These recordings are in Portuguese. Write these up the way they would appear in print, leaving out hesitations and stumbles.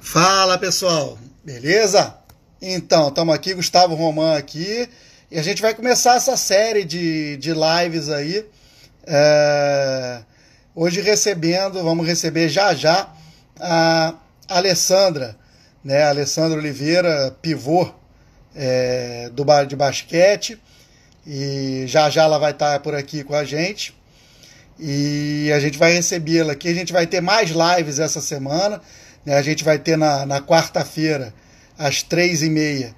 Fala pessoal, beleza? Então, estamos aqui, Gustavo Roman aqui, e a gente vai começar essa série de lives aí. Hoje vamos receber já já a Alessandra, né? A Alessandra Oliveira, pivô de basquete, e já já ela vai estar por aqui com a gente. E a gente vai recebê-la aqui. A gente vai ter mais lives essa semana, né? A gente vai ter na quarta-feira, às 3h30,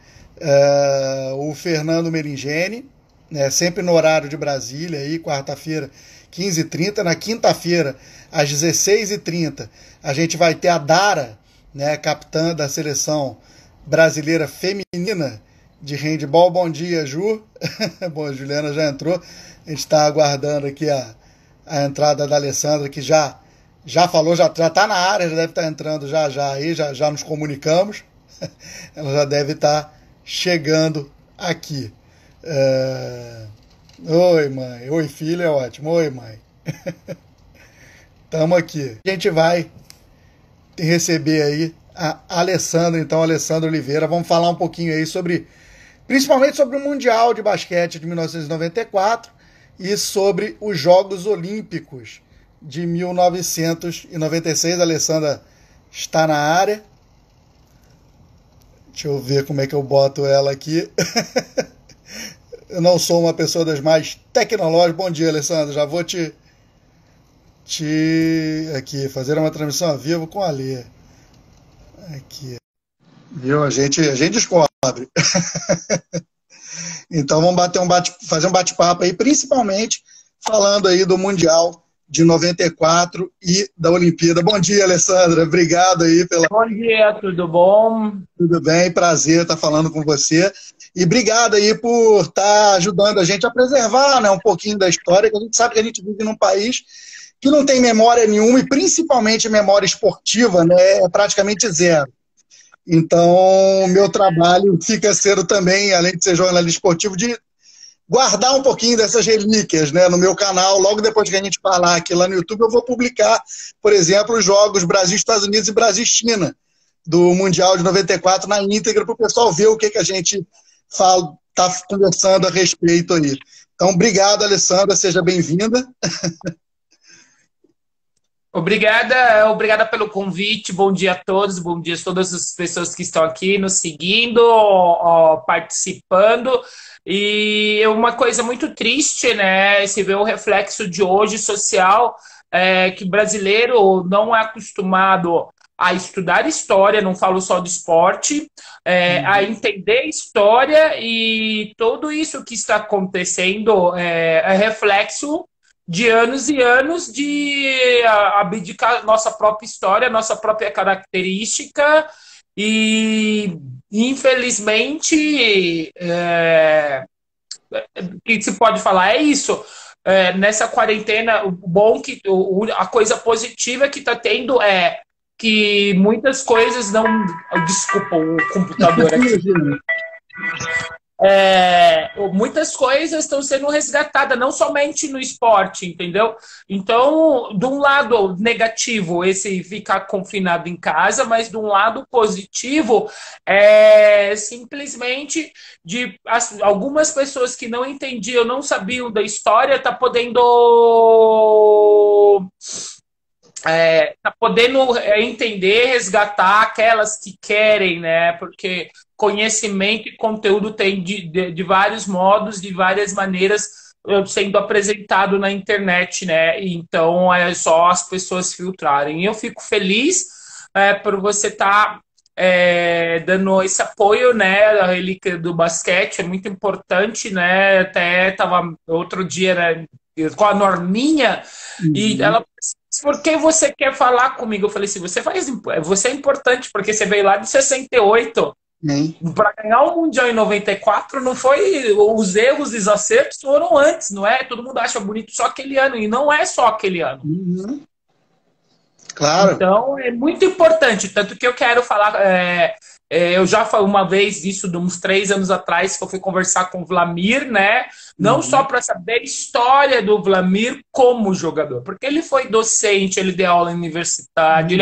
o Fernando Meringeni, né? Sempre no horário de Brasília, aí, quarta-feira, 15h30. Na quinta-feira, às 16h30, a gente vai ter a Dara, né? Capitã da seleção brasileira feminina de handebol. Bom dia, Ju. Bom, a Juliana já entrou. A gente está aguardando aqui a entrada da Alessandra, que já falou, já está na área, já deve estar entrando já aí, já nos comunicamos. Ela já deve estar chegando aqui. Oi, mãe. Oi, filho, é ótimo. Oi, mãe. Estamos aqui. A gente vai receber aí a Alessandra, então, Alessandra Oliveira. Vamos falar um pouquinho aí principalmente sobre o Mundial de Basquete de 1994 e sobre os Jogos Olímpicos de 1996. A Alessandra está na área. Deixa eu ver como é que eu boto ela aqui. Eu não sou uma pessoa das mais tecnológicas. Bom dia, Alessandra. Já vou te aqui fazer uma transmissão ao vivo com a Lê. Aqui. Viu? A gente descobre. Então vamos fazer um bate-papo aí, principalmente falando aí do Mundial de 94 e da Olimpíada. Bom dia, Alessandra. Obrigado aí pela... Bom dia, tudo bom? Tudo bem, prazer estar falando com você. E obrigado aí por estar ajudando a gente a preservar, né, um pouquinho da história, que a gente sabe que a gente vive num país que não tem memória nenhuma, e principalmente memória esportiva, né, é praticamente zero. Então, meu trabalho fica sendo também, além de ser jornalista esportivo, de guardar um pouquinho dessas relíquias, né, no meu canal. Logo depois que a gente falar aqui lá no YouTube, eu vou publicar, por exemplo, os jogos Brasil-Estados Unidos e Brasil-China do Mundial de 94 na íntegra, para o pessoal ver o que a gente está conversando a respeito aí. Então, obrigado, Alessandra, seja bem-vinda. Obrigada pelo convite. Bom dia a todos, bom dia a todas as pessoas que estão aqui nos seguindo, participando. E uma coisa muito triste, né? Se vê o reflexo de hoje social, que o brasileiro não é acostumado a estudar história, não falo só de esporte, a entender história, e tudo isso que está acontecendo é reflexo de anos e anos de abdicar nossa própria história, nossa própria característica, e infelizmente o que se pode falar é isso. Nessa quarentena, o bom que a coisa positiva que está tendo é que muitas coisas não... Desculpa o computador aqui. Muitas coisas estão sendo resgatadas, não somente no esporte, entendeu? Então, de um lado negativo, esse ficar confinado em casa, mas de um lado positivo, simplesmente algumas pessoas que não entendiam, não sabiam da história, tá podendo entender, resgatar aquelas que querem, né? Porque conhecimento e conteúdo tem de vários modos, de várias maneiras, sendo apresentado na internet, né? Então é só as pessoas filtrarem. E eu fico feliz por você estar dando esse apoio, né? A relíquia do basquete é muito importante, né? Até estava outro dia, né, com a Norminha, e ela... Por que você quer falar comigo? Eu falei assim, você é importante, porque você veio lá de 68. Para ganhar o Mundial em 94, não foi... Os erros e os acertos foram antes, não é? Todo mundo acha bonito só aquele ano, e não é só aquele ano. Claro. Então, é muito importante, tanto que eu quero falar Eu já falei uma vez disso, de uns 3 anos atrás, que eu fui conversar com o Vlamir, né? Não só para saber a história do Vlamir como jogador, porque ele foi docente, ele deu aula em universidade,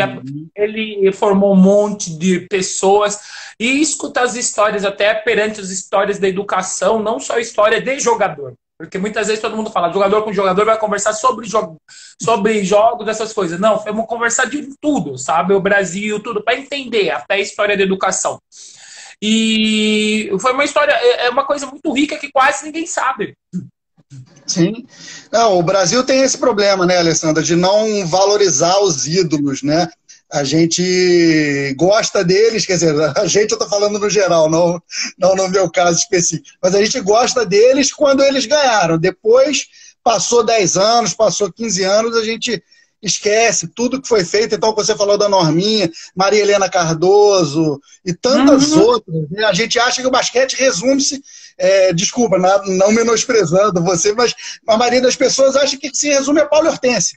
ele formou um monte de pessoas, e escuta as histórias até perante as histórias da educação, não só a história de jogador. Porque muitas vezes todo mundo fala, jogador com jogador vai conversar sobre jogos, essas coisas. Não, vamos conversar de tudo, sabe? O Brasil, tudo, para entender até a história da educação. E foi uma história, é uma coisa muito rica que quase ninguém sabe. Sim. Não, o Brasil tem esse problema, né, Alessandra, de não valorizar os ídolos, né? A gente gosta deles, quer dizer, a gente, eu estou falando no geral, não no meu caso específico, mas a gente gosta deles quando eles ganharam. Depois, passou 10 anos, passou 15 anos, a gente esquece tudo que foi feito. Então, você falou da Norminha, Maria Helena Cardoso e tantas outras, né? A gente acha que o basquete resume-se, desculpa, não menosprezando você, mas a maioria das pessoas acha que se resume a Paulo Hortência,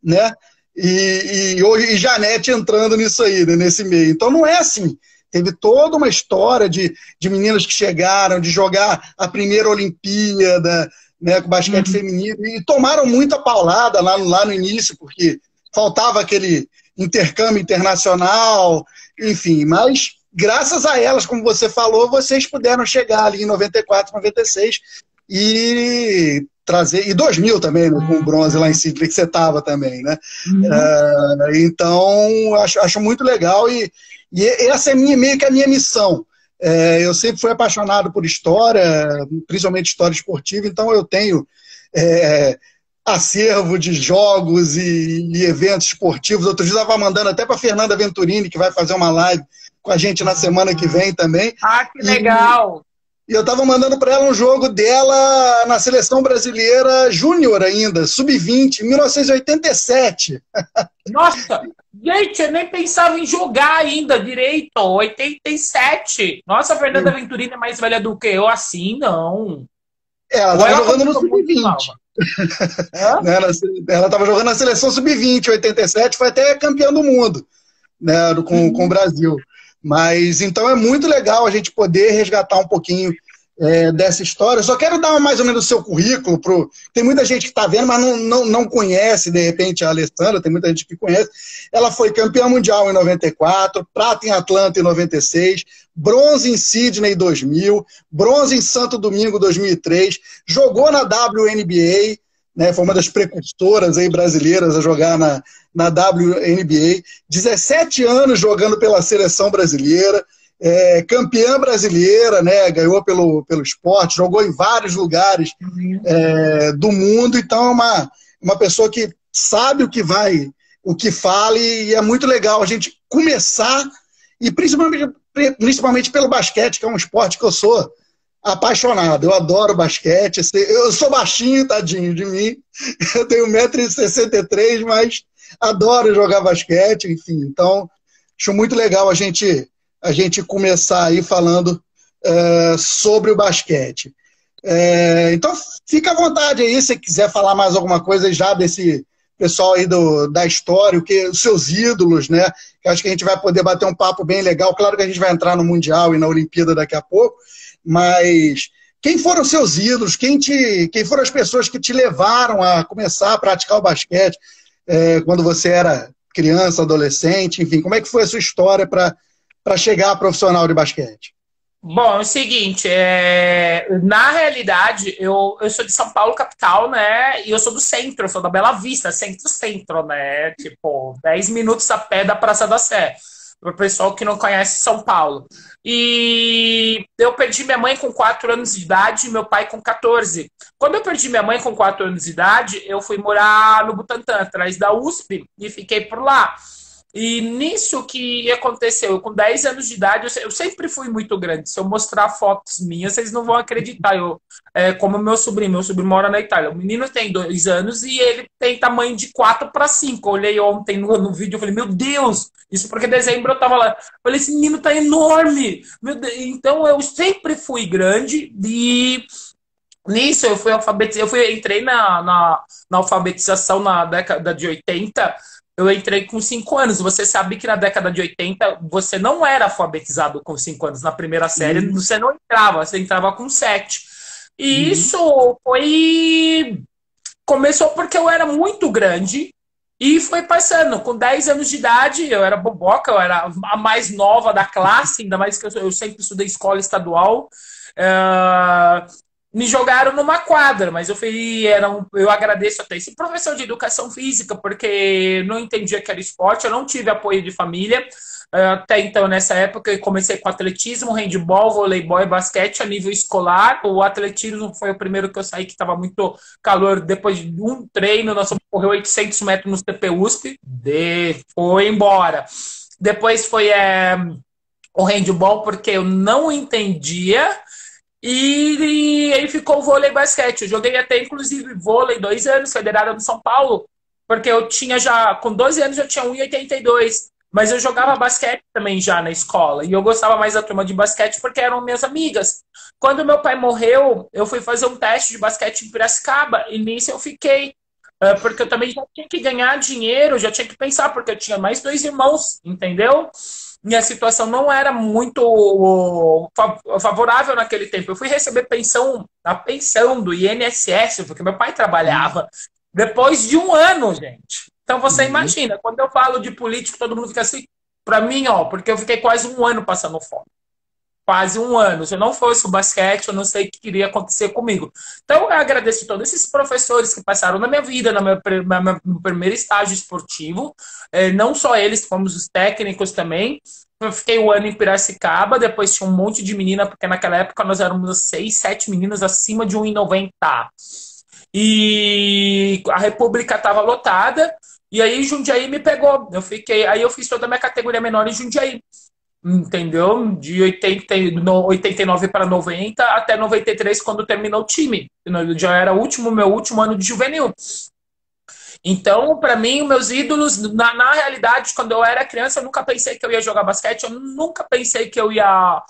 né? E Janete entrando nisso aí, né, nesse meio. Então não é assim. Teve toda uma história de meninas que chegaram, de jogar a primeira Olimpíada, né, com basquete feminino, e tomaram muita paulada lá no início, porque faltava aquele intercâmbio internacional, enfim. Mas graças a elas, como você falou, vocês puderam chegar ali em 94, 96 e trazer, e 2000 também, né, com o bronze lá em Sydney, que você estava também, né? Então, acho muito legal e essa é meio que a minha missão. Eu sempre fui apaixonado por história, principalmente história esportiva, então eu tenho acervo de jogos e eventos esportivos. Outro dia eu estava mandando até para Fernanda Venturini, que vai fazer uma live com a gente na semana que vem também. Ah, que legal! E eu estava mandando para ela um jogo dela na seleção brasileira júnior ainda, sub-20, em 1987. Nossa, gente, eu nem pensava em jogar ainda direito. 87. Nossa, a Fernanda Venturini é mais velha do que eu, assim, não. Ela estava jogando no sub-20. Ela estava jogando na seleção sub-20, 87, foi até campeã do mundo, né, com o Brasil. Mas, então, é muito legal a gente poder resgatar um pouquinho dessa história. Eu só quero dar mais ou menos o seu currículo. Tem muita gente que está vendo, mas não conhece, de repente, a Alessandra, tem muita gente que conhece. Ela foi campeã mundial em 94, prata em Atlanta em 96, bronze em Sydney em 2000, bronze em Santo Domingo em 2003, jogou na WNBA, né, foi uma das precursoras aí brasileiras a jogar na WNBA, 17 anos jogando pela seleção brasileira, campeã brasileira, né, ganhou pelo esporte, jogou em vários lugares do mundo, então é uma pessoa que sabe o que fala, e é muito legal a gente começar, e principalmente pelo basquete, que é um esporte que eu sou apaixonado, eu adoro basquete, eu sou baixinho, tadinho de mim, eu tenho 1,63 m, mas adoro jogar basquete, enfim, então acho muito legal a gente começar aí falando sobre o basquete. Então fica à vontade aí, se quiser falar mais alguma coisa já desse pessoal aí da história, os seus ídolos, né, que acho que a gente vai poder bater um papo bem legal, claro que a gente vai entrar no Mundial e na Olimpíada daqui a pouco, mas quem foram os seus ídolos? Quem foram as pessoas que te levaram a começar a praticar o basquete quando você era criança, adolescente? Enfim, como é que foi a sua história para chegar a profissional de basquete? Bom, é o seguinte, na realidade, eu sou de São Paulo, capital, né? E eu sou do centro, eu sou da Bela Vista, centro, né? Tipo, 10 minutos a pé da Praça da Sé. Para o pessoal que não conhece São Paulo. E eu perdi minha mãe com 4 anos de idade e meu pai com 14. Quando eu perdi minha mãe com 4 anos de idade, eu fui morar no Butantã, atrás da USP, e fiquei por lá. E nisso que aconteceu, eu com 10 anos de idade, eu sempre fui muito grande. Se eu mostrar fotos minhas, vocês não vão acreditar. Como meu sobrinho mora na Itália. O menino tem 2 anos e ele tem tamanho de 4 para 5. Eu olhei ontem no vídeo e falei, meu Deus, isso porque em dezembro eu tava lá. Eu falei, esse menino tá enorme. Meu Deus. Então eu sempre fui grande e nisso eu fui alfabetizado. Entrei na alfabetização na década de 80. eu entrei com 5 anos. Você sabe que na década de 80 você não era alfabetizado com 5 anos. Na primeira série você não entrava, você entrava com 7. E isso foi... Começou porque eu era muito grande e foi passando. Com 10 anos de idade, eu era boboca, eu era a mais nova da classe, ainda mais que eu sempre estudei escola estadual. Me jogaram numa quadra, mas eu agradeço até esse professor de educação física, porque não entendia que era esporte, eu não tive apoio de família. Até então, nessa época, eu comecei com atletismo, handebol, voleibol e basquete a nível escolar. O atletismo foi o primeiro que eu saí, que estava muito calor. Depois de um treino, nós fomos correr 800 metros no CP USP, foi embora. Depois foi o handebol, porque eu não entendia. E aí ficou o vôlei e basquete. Eu joguei até, inclusive, vôlei 2 anos, federada no São Paulo, porque eu tinha já, com 12 anos, eu tinha 1,82. Mas eu jogava basquete também já na escola. E eu gostava mais da turma de basquete porque eram minhas amigas. Quando meu pai morreu, eu fui fazer um teste de basquete em Piracicaba. E nisso eu fiquei. Porque eu também já tinha que ganhar dinheiro, já tinha que pensar, porque eu tinha mais 2 irmãos, entendeu? Minha situação não era muito favorável naquele tempo. Eu fui receber a pensão do INSS, porque meu pai trabalhava, depois de 1 ano, gente. Então você imagina, quando eu falo de político, todo mundo fica assim, pra mim, ó, porque eu fiquei quase 1 ano passando fome. Quase 1 ano. Se eu não fosse o basquete, eu não sei o que iria acontecer comigo. Então, eu agradeço todos esses professores que passaram na minha vida, no meu primeiro estágio esportivo. Não só eles, fomos os técnicos também. Eu fiquei 1 ano em Piracicaba, depois tinha um monte de menina, porque naquela época nós éramos 6, 7 meninos acima de 1,90. E a República estava lotada, e aí Jundiaí me pegou. Aí eu fiz toda a minha categoria menor em Jundiaí. Entendeu? De 89 para 90 até 93, quando terminou o time. Já era meu último ano de juvenil. Então, para mim, meus ídolos, na realidade, quando eu era criança, eu nunca pensei que eu ia jogar basquete, eu nunca pensei que eu ia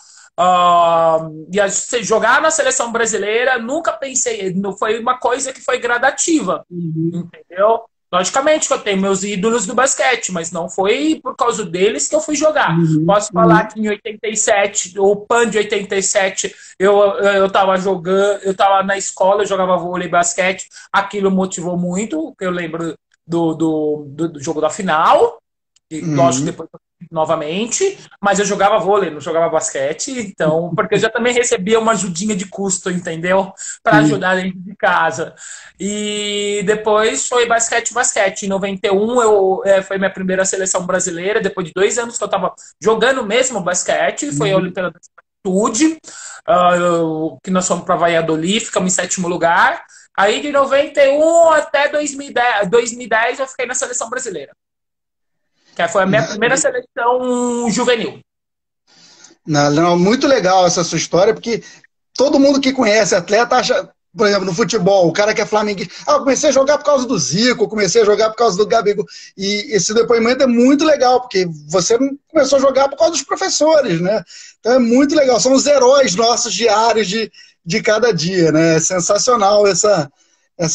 jogar na seleção brasileira, nunca pensei. Foi uma coisa que foi gradativa, entendeu? Logicamente que eu tenho meus ídolos do basquete, mas não foi por causa deles que eu fui jogar. Posso falar que em 87, o PAN de 87, eu tava jogando, eu tava na escola, eu jogava vôlei e basquete, aquilo motivou muito, eu lembro do jogo da final, e lógico, depois novamente, mas eu jogava vôlei, não jogava basquete, então, porque eu já também recebia uma ajudinha de custo, entendeu? Para ajudar dentro de casa. E depois foi basquete. Em 91 foi minha primeira seleção brasileira, depois de 2 anos que eu estava jogando mesmo basquete, foi a Olimpíada da Juventude, que nós fomos para Valladolid, ficamos em 7º lugar. Aí de 91 até 2010 eu fiquei na seleção brasileira. Que foi a minha primeira seleção juvenil. Não, muito legal essa sua história, porque todo mundo que conhece atleta acha, por exemplo, no futebol, o cara que é flamenguista, eu comecei a jogar por causa do Zico, comecei a jogar por causa do Gabigol. E esse depoimento é muito legal, porque você começou a jogar por causa dos professores, né? Então é muito legal, são os heróis nossos diários de cada dia, né? É sensacional essa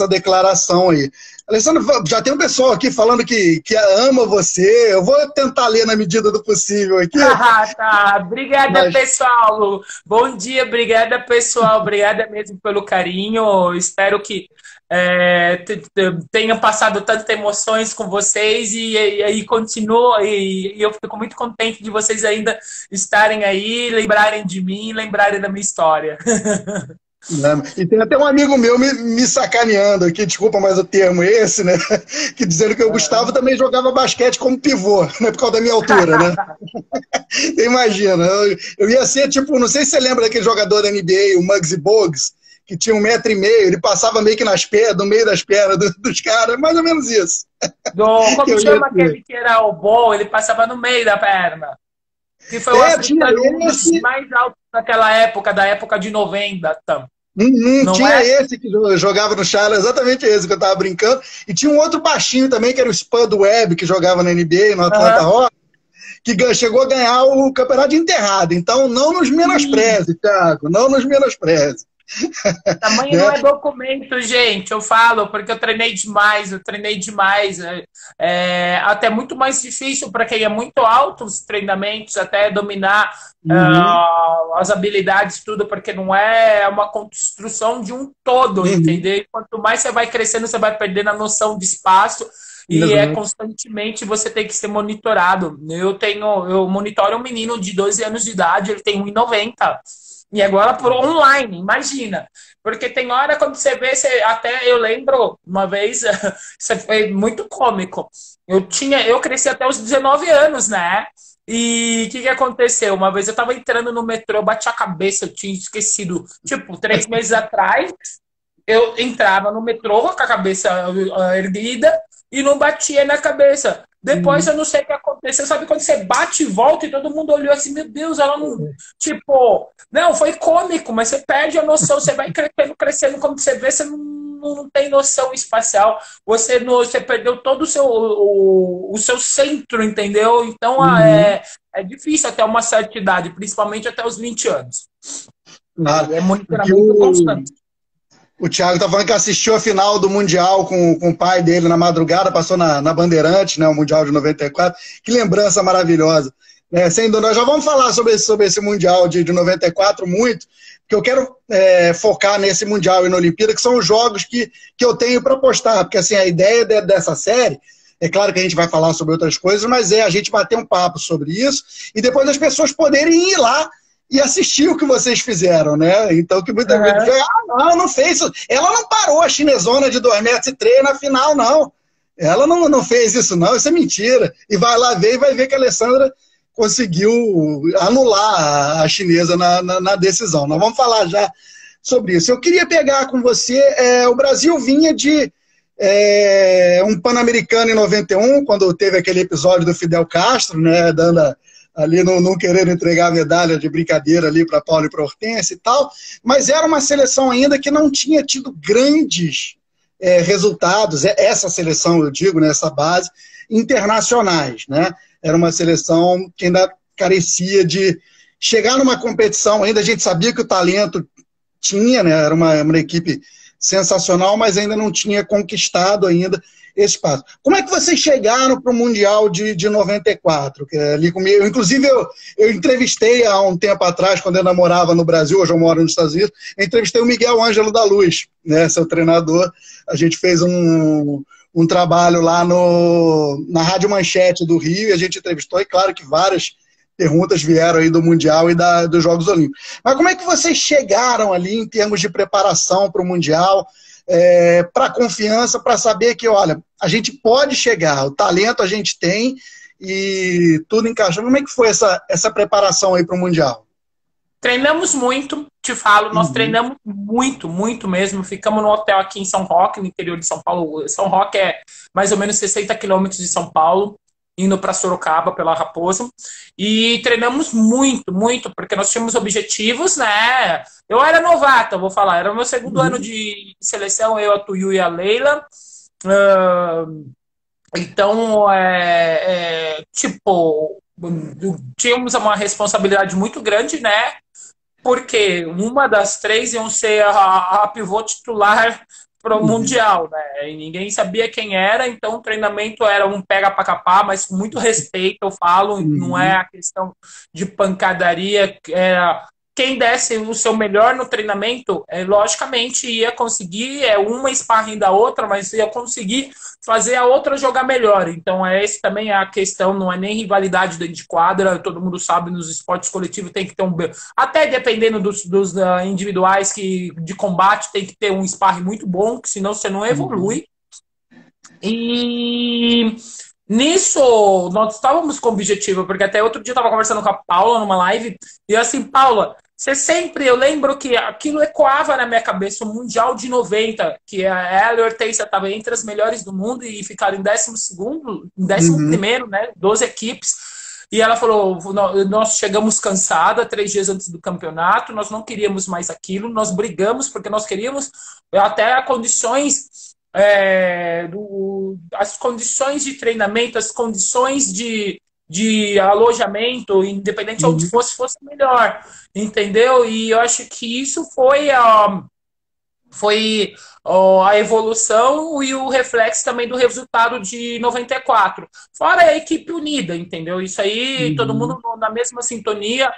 declaração aí. Alessandro, já tem um pessoal aqui falando que ama você. Eu vou tentar ler na medida do possível aqui. Tá. Obrigada, pessoal. Bom dia, obrigada, pessoal. Obrigada mesmo pelo carinho. Espero que tenha passado tantas emoções com vocês e continua. E eu fico muito contente de vocês ainda estarem aí, lembrarem de mim, lembrarem da minha história. E tem até um amigo meu me sacaneando aqui, desculpa, mas o termo é esse, né? Que dizendo que o Gustavo também jogava basquete como pivô, né? Por causa da minha altura, né? Imagina, eu ia ser tipo, não sei se você lembra daquele jogador da NBA, o Muggsy Bogues, que tinha 1,5 m, ele passava meio que no meio das pernas dos caras, mais ou menos isso. Como chama aquele que era o bom, ele passava no meio da perna. Que foi o africano, um dos mais altos naquela época, da época de 90. Tinha esse que jogava no Charlotte, exatamente esse que eu tava brincando. E tinha um outro baixinho também, que era o Spud Webb, que jogava na NBA, no Atlanta Hawks, que chegou a ganhar o campeonato de enterrado. Então, não nos menospreze, Thiago, não nos menospreze. Tamanho não é documento, gente. Eu falo porque eu treinei demais, eu treinei demais. É até muito mais difícil para quem é muito alto os treinamentos, até dominar Uhum, as habilidades, tudo, porque não é uma construção de um todo, uhum, entendeu? E quanto mais você vai crescendo, você vai perdendo a noção de espaço. E é exato. constantemente você tem que ser monitorado. Eu monitoro um menino de 12 anos de idade, ele tem 1,90. E agora por online, imagina. Porque tem hora quando você vê, até eu lembro uma vez, isso foi muito cômico. Eu cresci até os 19 anos, né? E o que aconteceu? Uma vez eu tava entrando no metrô, bati a cabeça, eu tinha esquecido. Tipo, 3 meses atrás, eu entrava no metrô com a cabeça erguida e não batia na cabeça. Depois Uhum. eu não sei o que aconteceu. Sabe quando você bate e volta e todo mundo olhou assim, meu Deus, ela não. Tipo, não, foi cômico, mas você perde a noção, você vai crescendo, crescendo, quando você vê, você não tem noção espacial, você perdeu todo o seu centro, entendeu? Então Uhum. é difícil até uma certa idade, principalmente até os 20 anos. Claro. E é Aqui monitoramento constante. o Thiago tá falando que assistiu a final do Mundial com o pai dele na madrugada, passou na Bandeirantes, né, o Mundial de 94. Que lembrança maravilhosa. Sem dúvida, nós já vamos falar sobre esse Mundial de 94 muito, porque eu quero focar nesse Mundial e na Olimpíada, que são os jogos que eu tenho para postar, porque assim, a ideia dessa série, é claro que a gente vai falar sobre outras coisas, mas a gente bater um papo sobre isso e depois as pessoas poderem ir lá e assistir o que vocês fizeram, né? Então, que muita gente Uhum. diz, não fez isso. Ela não parou a chinesona de 2,3 m na final, não. Ela não fez isso, não. Isso é mentira. E vai lá ver e vai ver que a Alessandra conseguiu anular a chinesa na decisão. Nós vamos falar já sobre isso. Eu queria pegar com você, o Brasil vinha de um Pan-Americano em 91, quando teve aquele episódio do Fidel Castro, né, dando ali não querendo entregar a medalha de brincadeira ali para Paulo e para Hortência e tal, mas era uma seleção ainda que não tinha tido grandes resultados, essa seleção, eu digo, nessa base, internacionais, né? Era uma seleção que ainda carecia de chegar numa competição, ainda a gente sabia que o talento tinha, né? Era uma equipe sensacional, mas ainda não tinha conquistado ainda esse espaço. Como é que vocês chegaram para o Mundial de 94? Que é ali comigo, inclusive, eu entrevistei há um tempo atrás, quando eu ainda morava no Brasil, hoje eu moro nos Estados Unidos, eu entrevistei o Miguel Ângelo da Luz, né, seu treinador. A gente fez um trabalho lá na Rádio Manchete do Rio, e a gente entrevistou, e claro que várias perguntas vieram aí do Mundial e dos Jogos Olímpicos. Mas como é que vocês chegaram ali em termos de preparação para o Mundial, para confiança, para saber que, olha, a gente pode chegar, o talento a gente tem e tudo encaixou. Como é que foi essa preparação aí para o Mundial? Treinamos muito, te falo, nós Uhum, treinamos muito, muito mesmo. Ficamos no hotel aqui em São Roque, no interior de São Paulo. São Roque é mais ou menos 60 quilômetros de São Paulo, indo para Sorocaba pela Raposo. E treinamos muito, muito, porque nós tínhamos objetivos, né? Eu era novata, vou falar, era o meu segundo ano uhum, de seleção, eu, a Tuyu e a Leila. Então, tipo, tínhamos uma responsabilidade muito grande, né? Porque uma das três iam ser a pivô titular para o uhum, Mundial, né? E ninguém sabia quem era, então o treinamento era um pega para capar, mas com muito respeito, eu falo, não é uhum, a questão de pancadaria, era quem desse o seu melhor no treinamento, logicamente ia conseguir uma sparring da outra, mas ia conseguir fazer a outra jogar melhor. Então, esse também é a questão, não é nem rivalidade dentro de quadra, todo mundo sabe, nos esportes coletivos tem que ter até dependendo dos individuais de combate, tem que ter um sparring muito bom, que senão você não uhum. evolui. E nisso, nós estávamos com objetivo, porque até outro dia eu estava conversando com a Paula numa live, e assim, Paula, você sempre, eu lembro que aquilo ecoava na minha cabeça, o Mundial de 90, que ela e a Hortência estavam entre as melhores do mundo e ficaram em 12º, em 11º, né, 12 equipes, e ela falou, nós chegamos cansada 3 dias antes do campeonato, nós não queríamos mais aquilo, nós brigamos porque nós queríamos até condições as condições de treinamento, as condições de alojamento, independente de onde fosse melhor, entendeu? E eu acho que isso foi a evolução e o reflexo também do resultado de 94. Fora a equipe unida, entendeu? Isso aí, todo mundo na mesma sintonia,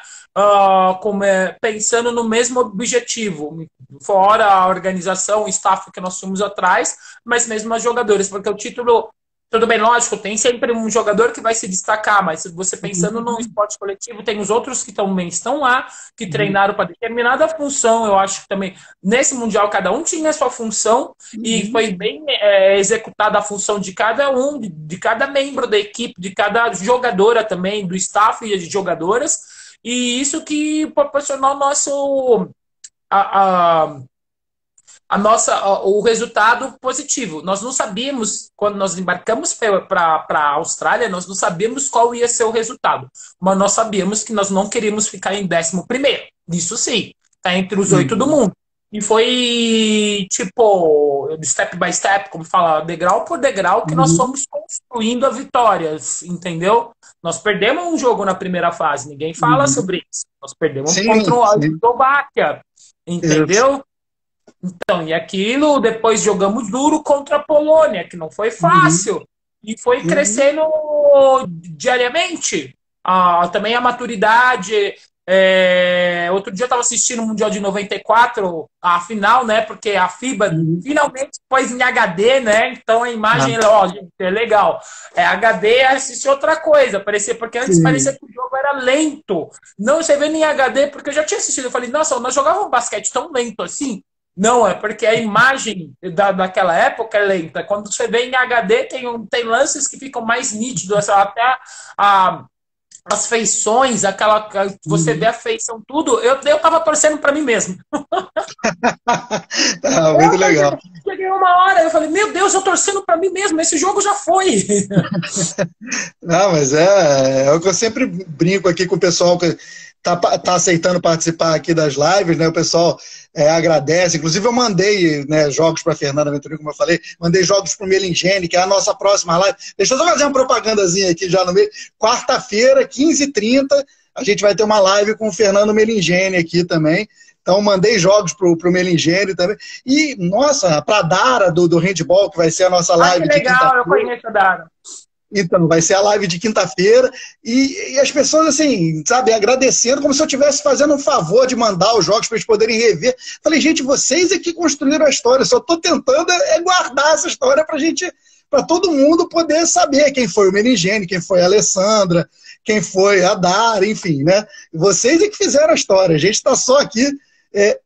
pensando no mesmo objetivo. Fora a organização, o staff que nós tínhamos atrás, mas mesmo os jogadores, porque o título... Tudo bem, lógico, tem sempre um jogador que vai se destacar, mas você pensando no esporte coletivo, tem os outros que também estão lá, que treinaram para determinada função. Eu acho que também, nesse Mundial, cada um tinha a sua função e foi bem executada a função de cada um, de cada membro da equipe, de cada jogadora também, do staff e de jogadoras. E isso que proporcionou o resultado positivo. Nós não sabíamos, quando nós embarcamos para a Austrália, nós não sabíamos qual ia ser o resultado. Mas nós sabíamos que nós não queríamos ficar em 11º. Isso sim, tá entre os 8 do mundo. E foi, tipo, step by step, como fala, degrau por degrau, que nós fomos construindo as vitórias, entendeu? Nós perdemos um jogo na primeira fase, ninguém fala sobre isso. Nós perdemos contra a Eslováquia, entendeu? Isso. Então, e aquilo, depois jogamos duro contra a Polônia, que não foi fácil. E foi crescendo diariamente. Também a maturidade. Outro dia eu estava assistindo o Mundial de 94, a final, né? Porque a FIBA finalmente pôs em HD, né? Então a imagem, ó, gente, é legal. HD assistir outra coisa, porque antes parecia que o jogo era lento. Não, você vê em HD, porque eu já tinha assistido. Eu falei, nossa, nós jogávamos basquete tão lento assim. Não, é porque a imagem daquela época é lenta. Quando você vê em HD, tem lances que ficam mais nítidos, até as feições, você vê a feição, tudo. Eu tava torcendo para mim mesmo. Muito legal. Cheguei uma hora, eu falei, meu Deus, eu torcendo para mim mesmo, esse jogo já foi. Não, mas é o que eu sempre brinco aqui com o pessoal que tá aceitando participar aqui das lives, né? O pessoal agradece. Inclusive, eu mandei, né, jogos para Fernanda Venturini, como eu falei, mandei jogos para o Melingene, que é a nossa próxima live. Deixa eu só fazer uma propagandazinha aqui já no meio. Quarta-feira, 15h30, a gente vai ter uma live com o Fernando Melingene aqui também. Então, mandei jogos pro Melingene também. E, nossa, para a Dara, do handball, que vai ser a nossa live. Que legal, eu conheço a Dara. Então, vai ser a live de quinta-feira e as pessoas, assim, sabe, agradecendo como se eu estivesse fazendo um favor de mandar os jogos para eles poderem rever. Falei, gente, vocês é que construíram a história, só estou tentando guardar essa história para todo mundo poder saber quem foi o Melingene, quem foi a Alessandra, quem foi a Dara, enfim, né? Vocês é que fizeram a história, a gente está só aqui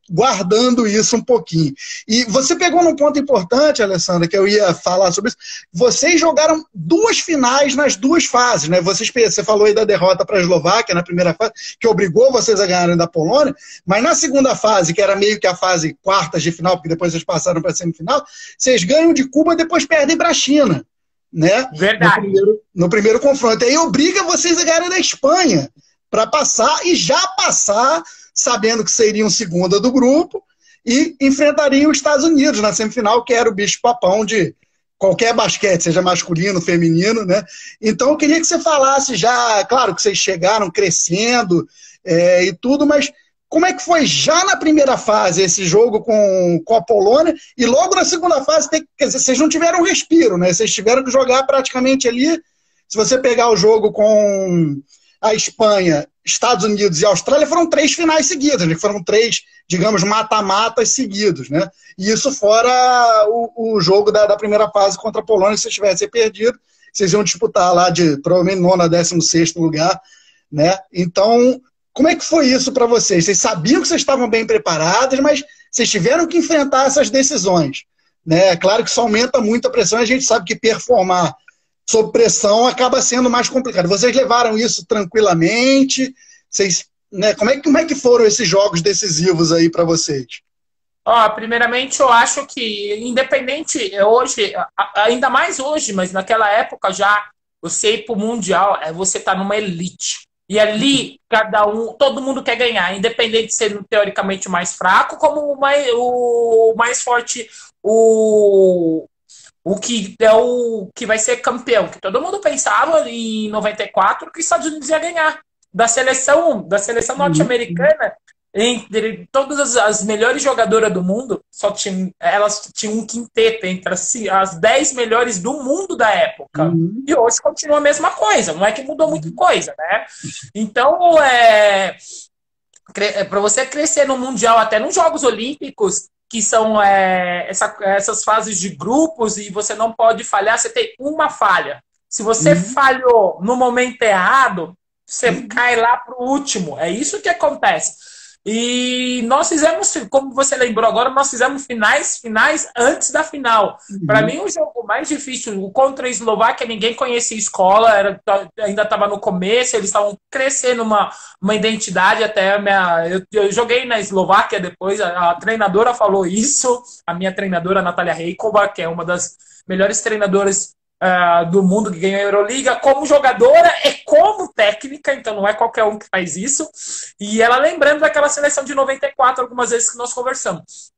guardando isso um pouquinho. E você pegou num ponto importante, Alessandra, que eu ia falar sobre isso. Vocês jogaram 2 finais nas 2 fases, né? Você falou aí da derrota para a Eslováquia na primeira fase, que obrigou vocês a ganharem da Polônia, mas na segunda fase, que era meio que a fase quartas de final, porque depois vocês passaram para a semifinal, vocês ganham de Cuba e depois perdem para a China, né? Verdade. No primeiro confronto. E aí obriga vocês a ganharem da Espanha para passar e já passar sabendo que seriam segunda do grupo, e enfrentariam os Estados Unidos na semifinal, que era o bicho-papão de qualquer basquete, seja masculino, feminino, né? Então eu queria que você falasse já, claro que vocês chegaram crescendo e tudo, mas como é que foi já na primeira fase esse jogo com a Polônia, e logo na segunda fase, quer dizer, vocês não tiveram respiro, né? Vocês tiveram que jogar praticamente ali, se você pegar o jogo com a Espanha, Estados Unidos e Austrália, foram 3 finais seguidas, né? Foram 3, digamos, mata-matas seguidos, né? E isso fora o jogo da primeira fase contra a Polônia, se vocês tivessem perdido, vocês iam disputar lá de provavelmente 9º a 16º lugar, né? Então, como é que foi isso para vocês? Vocês sabiam que vocês estavam bem preparados, mas vocês tiveram que enfrentar essas decisões, né? Claro que isso aumenta muito a pressão, a gente sabe que performar sob pressão acaba sendo mais complicado. Vocês levaram isso tranquilamente? Vocês, né, como é que foram esses jogos decisivos aí para vocês? Primeiramente, eu acho que, independente hoje, ainda mais hoje, mas naquela época já, você ir para o Mundial, você tá numa elite. E ali, todo mundo quer ganhar, independente de ser teoricamente o mais fraco, como o mais forte, o que é o que vai ser campeão, que todo mundo pensava em 94 que os Estados Unidos ia ganhar. Da seleção norte-americana, entre todas as melhores jogadoras do mundo, elas tinham um quinteto entre as 10 melhores do mundo da época. E hoje continua a mesma coisa, não é que mudou muita coisa, né? Então, para você crescer no Mundial, até nos Jogos Olímpicos, que são essas fases de grupos, e você não pode falhar, você tem uma falha. Se você falhou no momento errado, você cai lá para o último. É isso que acontece. E nós fizemos, como você lembrou agora, nós fizemos finais antes da final. Para mim, o jogo mais difícil, contra a Eslováquia, ninguém conhecia a escola, ainda estava no começo, eles estavam crescendo uma identidade. Até eu joguei na Eslováquia depois, a treinadora falou isso, a minha treinadora, Natália Reikova, que é uma das melhores treinadoras do mundo, que ganhou a Euroliga, como jogadora e como técnica, então não é qualquer um que faz isso. E ela lembrando daquela seleção de 94, algumas vezes que nós conversamos.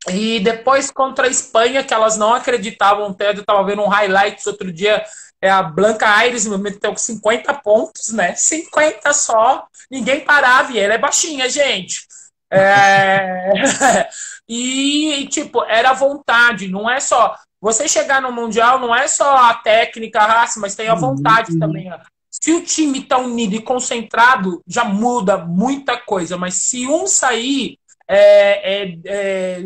E depois contra a Espanha, que elas não acreditavam, eu estava vendo um highlights outro dia, a Blanca Aires meteu 50 pontos, né? 50 só, ninguém parava, e ela é baixinha, gente. E, tipo, era vontade, não é só... Você chegar no Mundial não é só a técnica, a raça, mas tem a vontade também. Se o time está unido e concentrado, já muda muita coisa. Mas se um sair,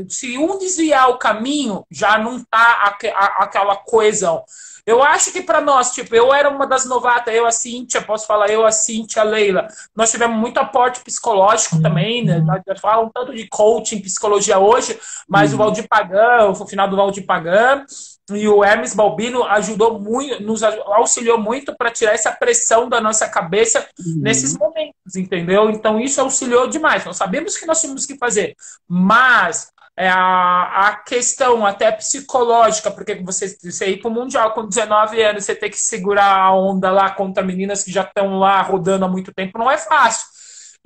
se um desviar o caminho, já não tá aquela coesão. Eu acho que para nós, tipo, eu era uma das novatas, eu, a Cíntia, posso falar, eu, a Cíntia, a Leila, nós tivemos muito aporte psicológico também, né? Nós falamos tanto de coaching, psicologia hoje, mas o Valdir Pagan, o final do Valdir Pagan e o Hermes Balbino ajudou muito, nos auxiliou muito para tirar essa pressão da nossa cabeça nesses momentos, entendeu? Então isso auxiliou demais. Nós sabemos que nós tínhamos que fazer, mas a questão até psicológica, porque você ir para o Mundial com 19 anos, você ter que segurar a onda lá contra meninas que já estão lá rodando há muito tempo, não é fácil.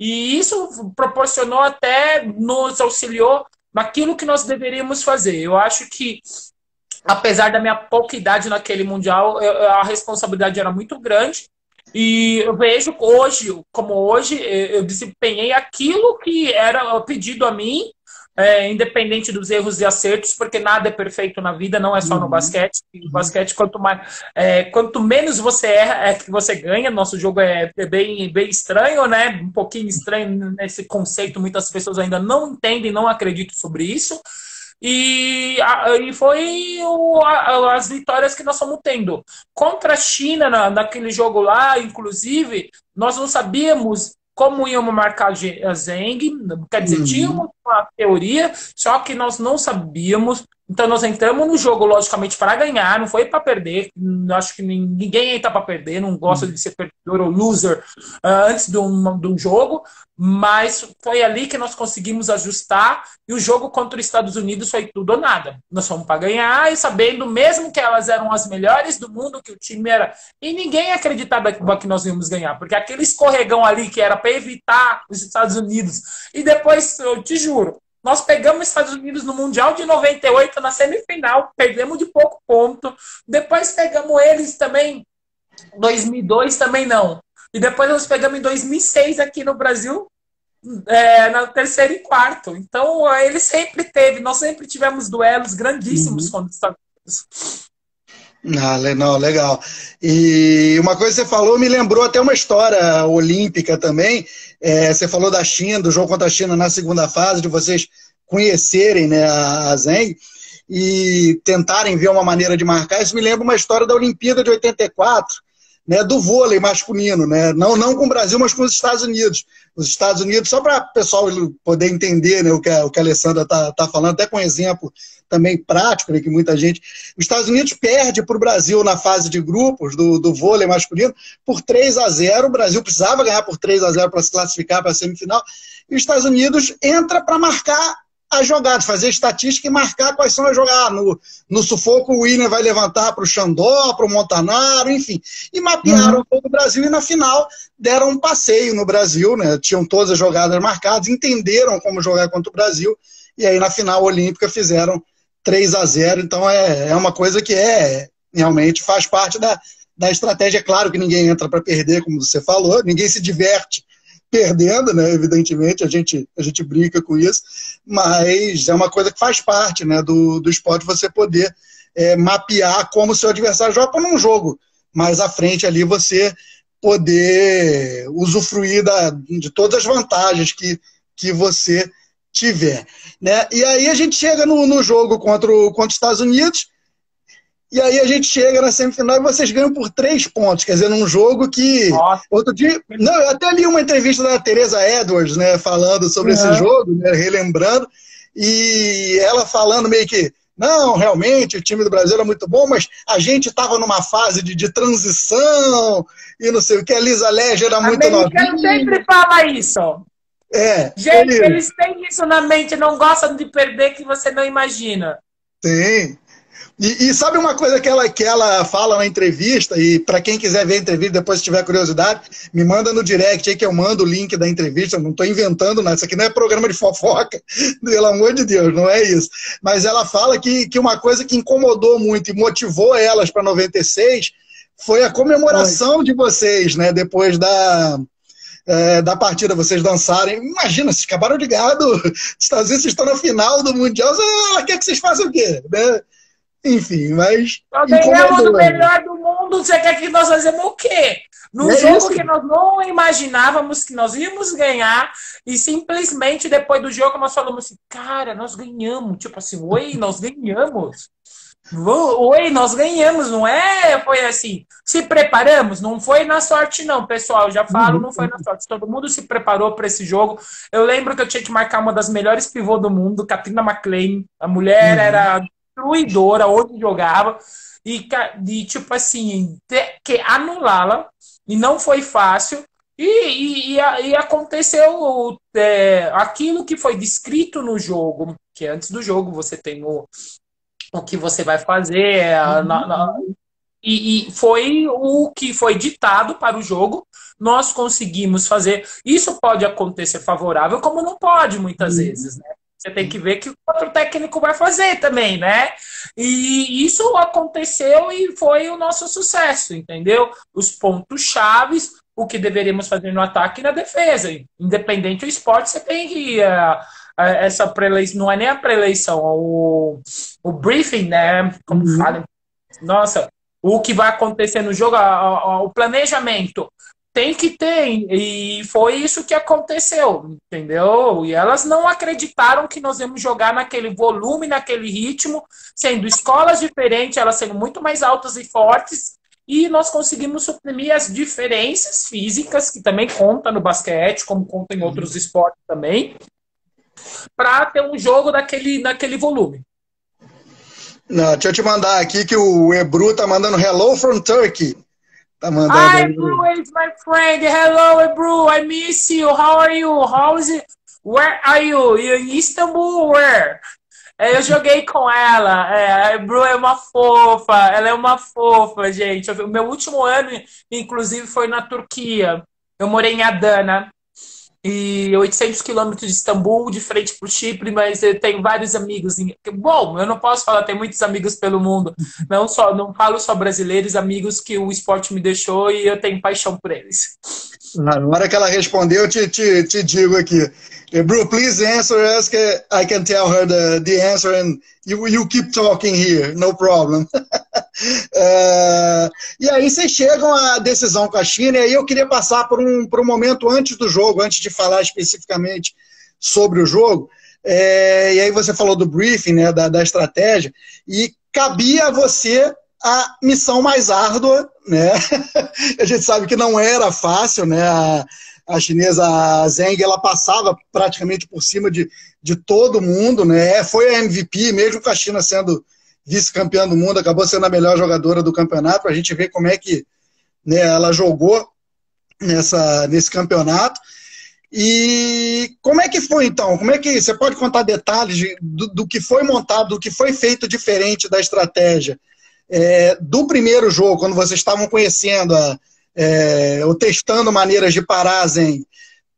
E isso proporcionou até, nos auxiliou naquilo que nós deveríamos fazer. Eu acho que, apesar da minha pouca idade naquele Mundial, a responsabilidade era muito grande. E eu vejo hoje, como hoje, eu desempenhei aquilo que era pedido a mim, independente dos erros e acertos, porque nada é perfeito na vida, não é só no basquete. No basquete, quanto menos você erra, é que você ganha. Nosso jogo é bem estranho, né? Um pouquinho estranho nesse conceito. Muitas pessoas ainda não entendem, não acreditam sobre isso. E foi as vitórias que nós estamos tendo. Contra a China, naquele jogo lá, inclusive, nós não sabíamos como íamos marcar a Zeng, quer dizer, tínhamos uma teoria, só que nós não sabíamos. Então nós entramos no jogo, logicamente, para ganhar, não foi para perder. Acho que ninguém entra para perder, não gosta de ser perdedor ou loser antes de um jogo, mas foi ali que nós conseguimos ajustar, e o jogo contra os Estados Unidos foi tudo ou nada. Nós fomos para ganhar, e sabendo mesmo que elas eram as melhores do mundo, que o time era... E ninguém acreditava que nós íamos ganhar, porque aquele escorregão ali que era para evitar os Estados Unidos. E depois, eu te juro, nós pegamos os Estados Unidos no Mundial de 98, na semifinal, perdemos de pouco ponto. Depois pegamos eles também, 2002 também não. E depois nós pegamos em 2006 aqui no Brasil, na terceiro e quarto. Então, ele sempre nós sempre tivemos duelos grandíssimos contra os Estados Unidos. Não, legal. E uma coisa que você falou me lembrou até uma história olímpica também. Você falou da China, do jogo contra a China na segunda fase, de vocês conhecerem, né, a Zeng e tentarem ver uma maneira de marcar. Isso me lembra uma história da Olimpíada de 84, né, do vôlei masculino, né? Não com o Brasil, mas com os Estados Unidos. Os Estados Unidos, só para o pessoal poder entender, né, o que a Alessandra está falando, até com exemplo também prático, né, que muita gente... Os Estados Unidos perde para o Brasil na fase de grupos do vôlei masculino por 3-0. O Brasil precisava ganhar por 3-0 para se classificar para a semifinal. E os Estados Unidos entra para marcar as jogadas, fazer estatística e marcar quais são as jogadas. No sufoco, o William vai levantar para o Xandó, para o Montanaro, enfim. E mapearam todo o Brasil, e na final deram um passeio no Brasil, né? Tinham todas as jogadas marcadas, entenderam como jogar contra o Brasil, e aí na final olímpica fizeram 3-0, então é uma coisa que realmente faz parte da estratégia. É claro que ninguém entra para perder, como você falou, ninguém se diverte perdendo, né? Evidentemente, a gente brinca com isso, mas é uma coisa que faz parte, né, do esporte, você poder mapear como o seu adversário joga num jogo mais à frente ali, você poder usufruir de todas as vantagens que você tiver, né? E aí a gente chega no jogo contra os Estados Unidos, e aí a gente chega na semifinal e vocês ganham por 3 pontos, quer dizer, num jogo que... Nossa. Outro dia... Não, eu até li uma entrevista da Teresa Edwards, né, falando sobre esse jogo, né, relembrando, e ela falando meio que, não, realmente, o time do Brasil era muito bom, mas a gente estava numa fase de transição, e não sei o que, a Lisa Leger era muito novinha. Americano sempre fala isso. Gente, eles têm isso na mente, não gostam de perder que você não imagina. Tem. E sabe uma coisa que ela fala na entrevista, e para quem quiser ver a entrevista, depois se tiver curiosidade, me manda no direct aí que eu mando o link da entrevista, eu não estou inventando nada, isso aqui não é programa de fofoca, pelo amor de Deus, não é isso. Mas ela fala que uma coisa que incomodou muito e motivou elas para 96 foi a comemoração de vocês, né, depois da partida, vocês dançarem. Imagina, vocês acabaram de ganhar dos Estados Unidos, vocês estão na final do Mundial, ela quer que vocês façam o quê, né? Enfim, mas... Nós ganhamos o melhor do mundo, você quer que nós fazemos o quê? Num jogo que nós não imaginávamos que nós íamos ganhar, e simplesmente depois do jogo nós falamos assim, cara, nós ganhamos. Tipo assim, oi, nós ganhamos. Oi, nós ganhamos, não é? Foi assim. Se preparamos, não foi na sorte não, pessoal, já falo, não foi na sorte. Todo mundo se preparou para esse jogo. Eu lembro que eu tinha que marcar uma das melhores pivôs do mundo, Katrina McLean. A mulher era... destruidora, onde jogava, e tipo assim, que anulá-la, e não foi fácil, e aconteceu aquilo que foi descrito no jogo, que antes do jogo você tem o que você vai fazer, e foi o que foi ditado para o jogo, nós conseguimos fazer. Isso pode acontecer favorável, como não pode muitas vezes, né? Você tem que ver que o outro técnico vai fazer também, né? E isso aconteceu e foi o nosso sucesso, entendeu? Os pontos chaves, o que deveríamos fazer no ataque e na defesa. Independente do esporte, você tem que... essa pré-eleição, não é nem a pré-eleição, o briefing, né? Como falam. Nossa, o que vai acontecer no jogo, o planejamento. Tem que ter, e foi isso que aconteceu, entendeu? E elas não acreditaram que nós íamos jogar naquele volume, naquele ritmo, sendo escolas diferentes, elas sendo muito mais altas e fortes, e nós conseguimos suprimir as diferenças físicas, que também conta no basquete, como conta em outros esportes também, para ter um jogo naquele volume. Não, deixa eu te mandar aqui que o Ebru tá mandando hello from Turkey. Hi, Ebru, it's my friend. Hello, Ebru. I miss you. How are you? Where are you? You're in Istanbul? Where? Eu joguei com ela. A Ebru é uma fofa. Ela é uma fofa, gente. O meu último ano, inclusive, foi na Turquia. Eu morei em Adana. E 800 quilômetros de Istambul, de frente para o Chipre, mas eu tenho vários amigos. Bom, eu não posso falar, tenho muitos amigos pelo mundo. Não falo só brasileiros, amigos que o esporte me deixou e eu tenho paixão por eles. Na hora que ela respondeu, eu te digo aqui. Bro, please answer us. I can tell her the answer and you keep talking here, no problem. E aí vocês chegam à decisão com a China, e aí eu queria passar por um momento antes do jogo, antes de falar especificamente sobre o jogo. E aí você falou do briefing, né, da estratégia, e cabia a você a missão mais árdua, né? A gente sabe que não era fácil, né? A chinesa Zheng, ela passava praticamente por cima de todo mundo, né? Foi a MVP, mesmo com a China sendo vice-campeã do mundo, acabou sendo a melhor jogadora do campeonato, para a gente ver como é que, né, ela jogou nesse campeonato. E como é que foi, então? Como é que você pode contar detalhes do que foi montado, do que foi feito diferente da estratégia do primeiro jogo, quando vocês estavam conhecendo ou testando maneiras de parar a Zheng,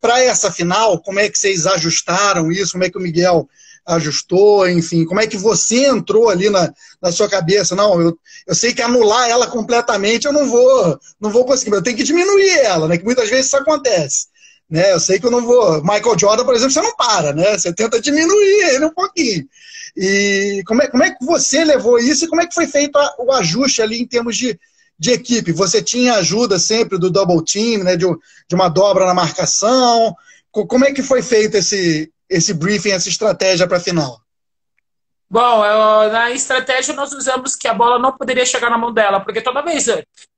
para essa final? Como é que vocês ajustaram isso? Como é que o Miguel ajustou, enfim, como é que você entrou ali na sua cabeça? Não, eu sei que anular ela completamente eu não vou conseguir, mas eu tenho que diminuir ela, né? Que muitas vezes isso acontece. Né? Eu sei que eu não vou. Michael Jordan, por exemplo, você não para, né? Você tenta diminuir ele um pouquinho. E como é que você levou isso e como é que foi feito o ajuste ali em termos de equipe? Você tinha ajuda sempre do double team, né? De uma dobra na marcação? Como é que foi feito esse briefing, essa estratégia para a final? Bom, na estratégia nós usamos que a bola não poderia chegar na mão dela, porque toda vez.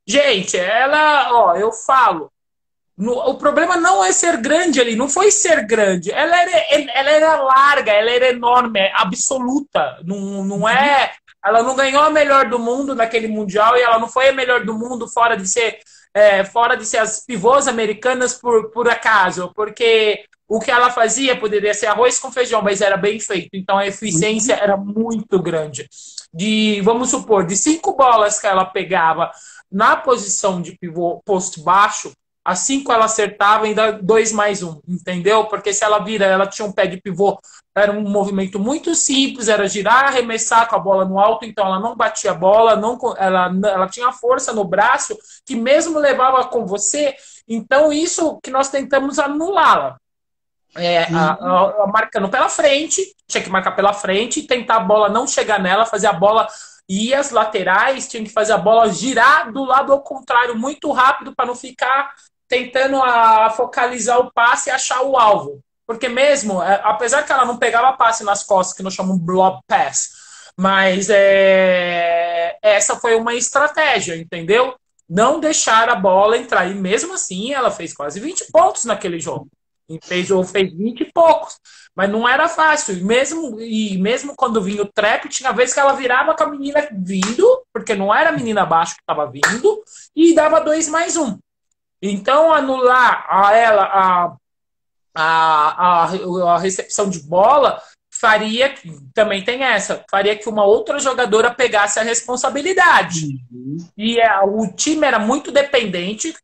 Gente, ela, ó, eu falo. O problema não é ser grande ali, não foi ser grande. Ela era larga, ela era enorme, absoluta. Não é. Ela não ganhou a melhor do mundo naquele Mundial e ela não foi a melhor do mundo fora de ser as pivôs americanas por acaso, porque o que ela fazia poderia ser arroz com feijão, mas era bem feito. Então a eficiência era muito grande. Vamos supor, de 5 bolas que ela pegava na posição de pivô posto baixo, as 5 ela acertava ainda 2 mais 1, entendeu? Porque se ela vira, ela tinha um pé de pivô, era um movimento muito simples, era girar, arremessar com a bola no alto, então ela não batia a bola, ela tinha força no braço, que mesmo levava com você, então isso que nós tentamos anulá-la. Marcando pela frente, tinha que marcar pela frente, tentar a bola não chegar nela, fazer a bola e as laterais tinham que fazer a bola girar do lado ao contrário muito rápido para não ficar tentando focalizar o passe e achar o alvo. Porque mesmo, apesar que ela não pegava passe nas costas, que nós chamamos blob pass, mas essa foi uma estratégia, entendeu? Não deixar a bola entrar. E mesmo assim, ela fez quase 20 pontos naquele jogo. Fez 20 e poucos. Mas não era fácil. E mesmo quando vinha o trap, tinha vezes que ela virava com a menina vindo, porque não era a menina abaixo que estava vindo, e dava 2 mais 1. Então, anular a ela a recepção de bola faria, também tem essa, faria que uma outra jogadora pegasse a responsabilidade. E o time era muito dependente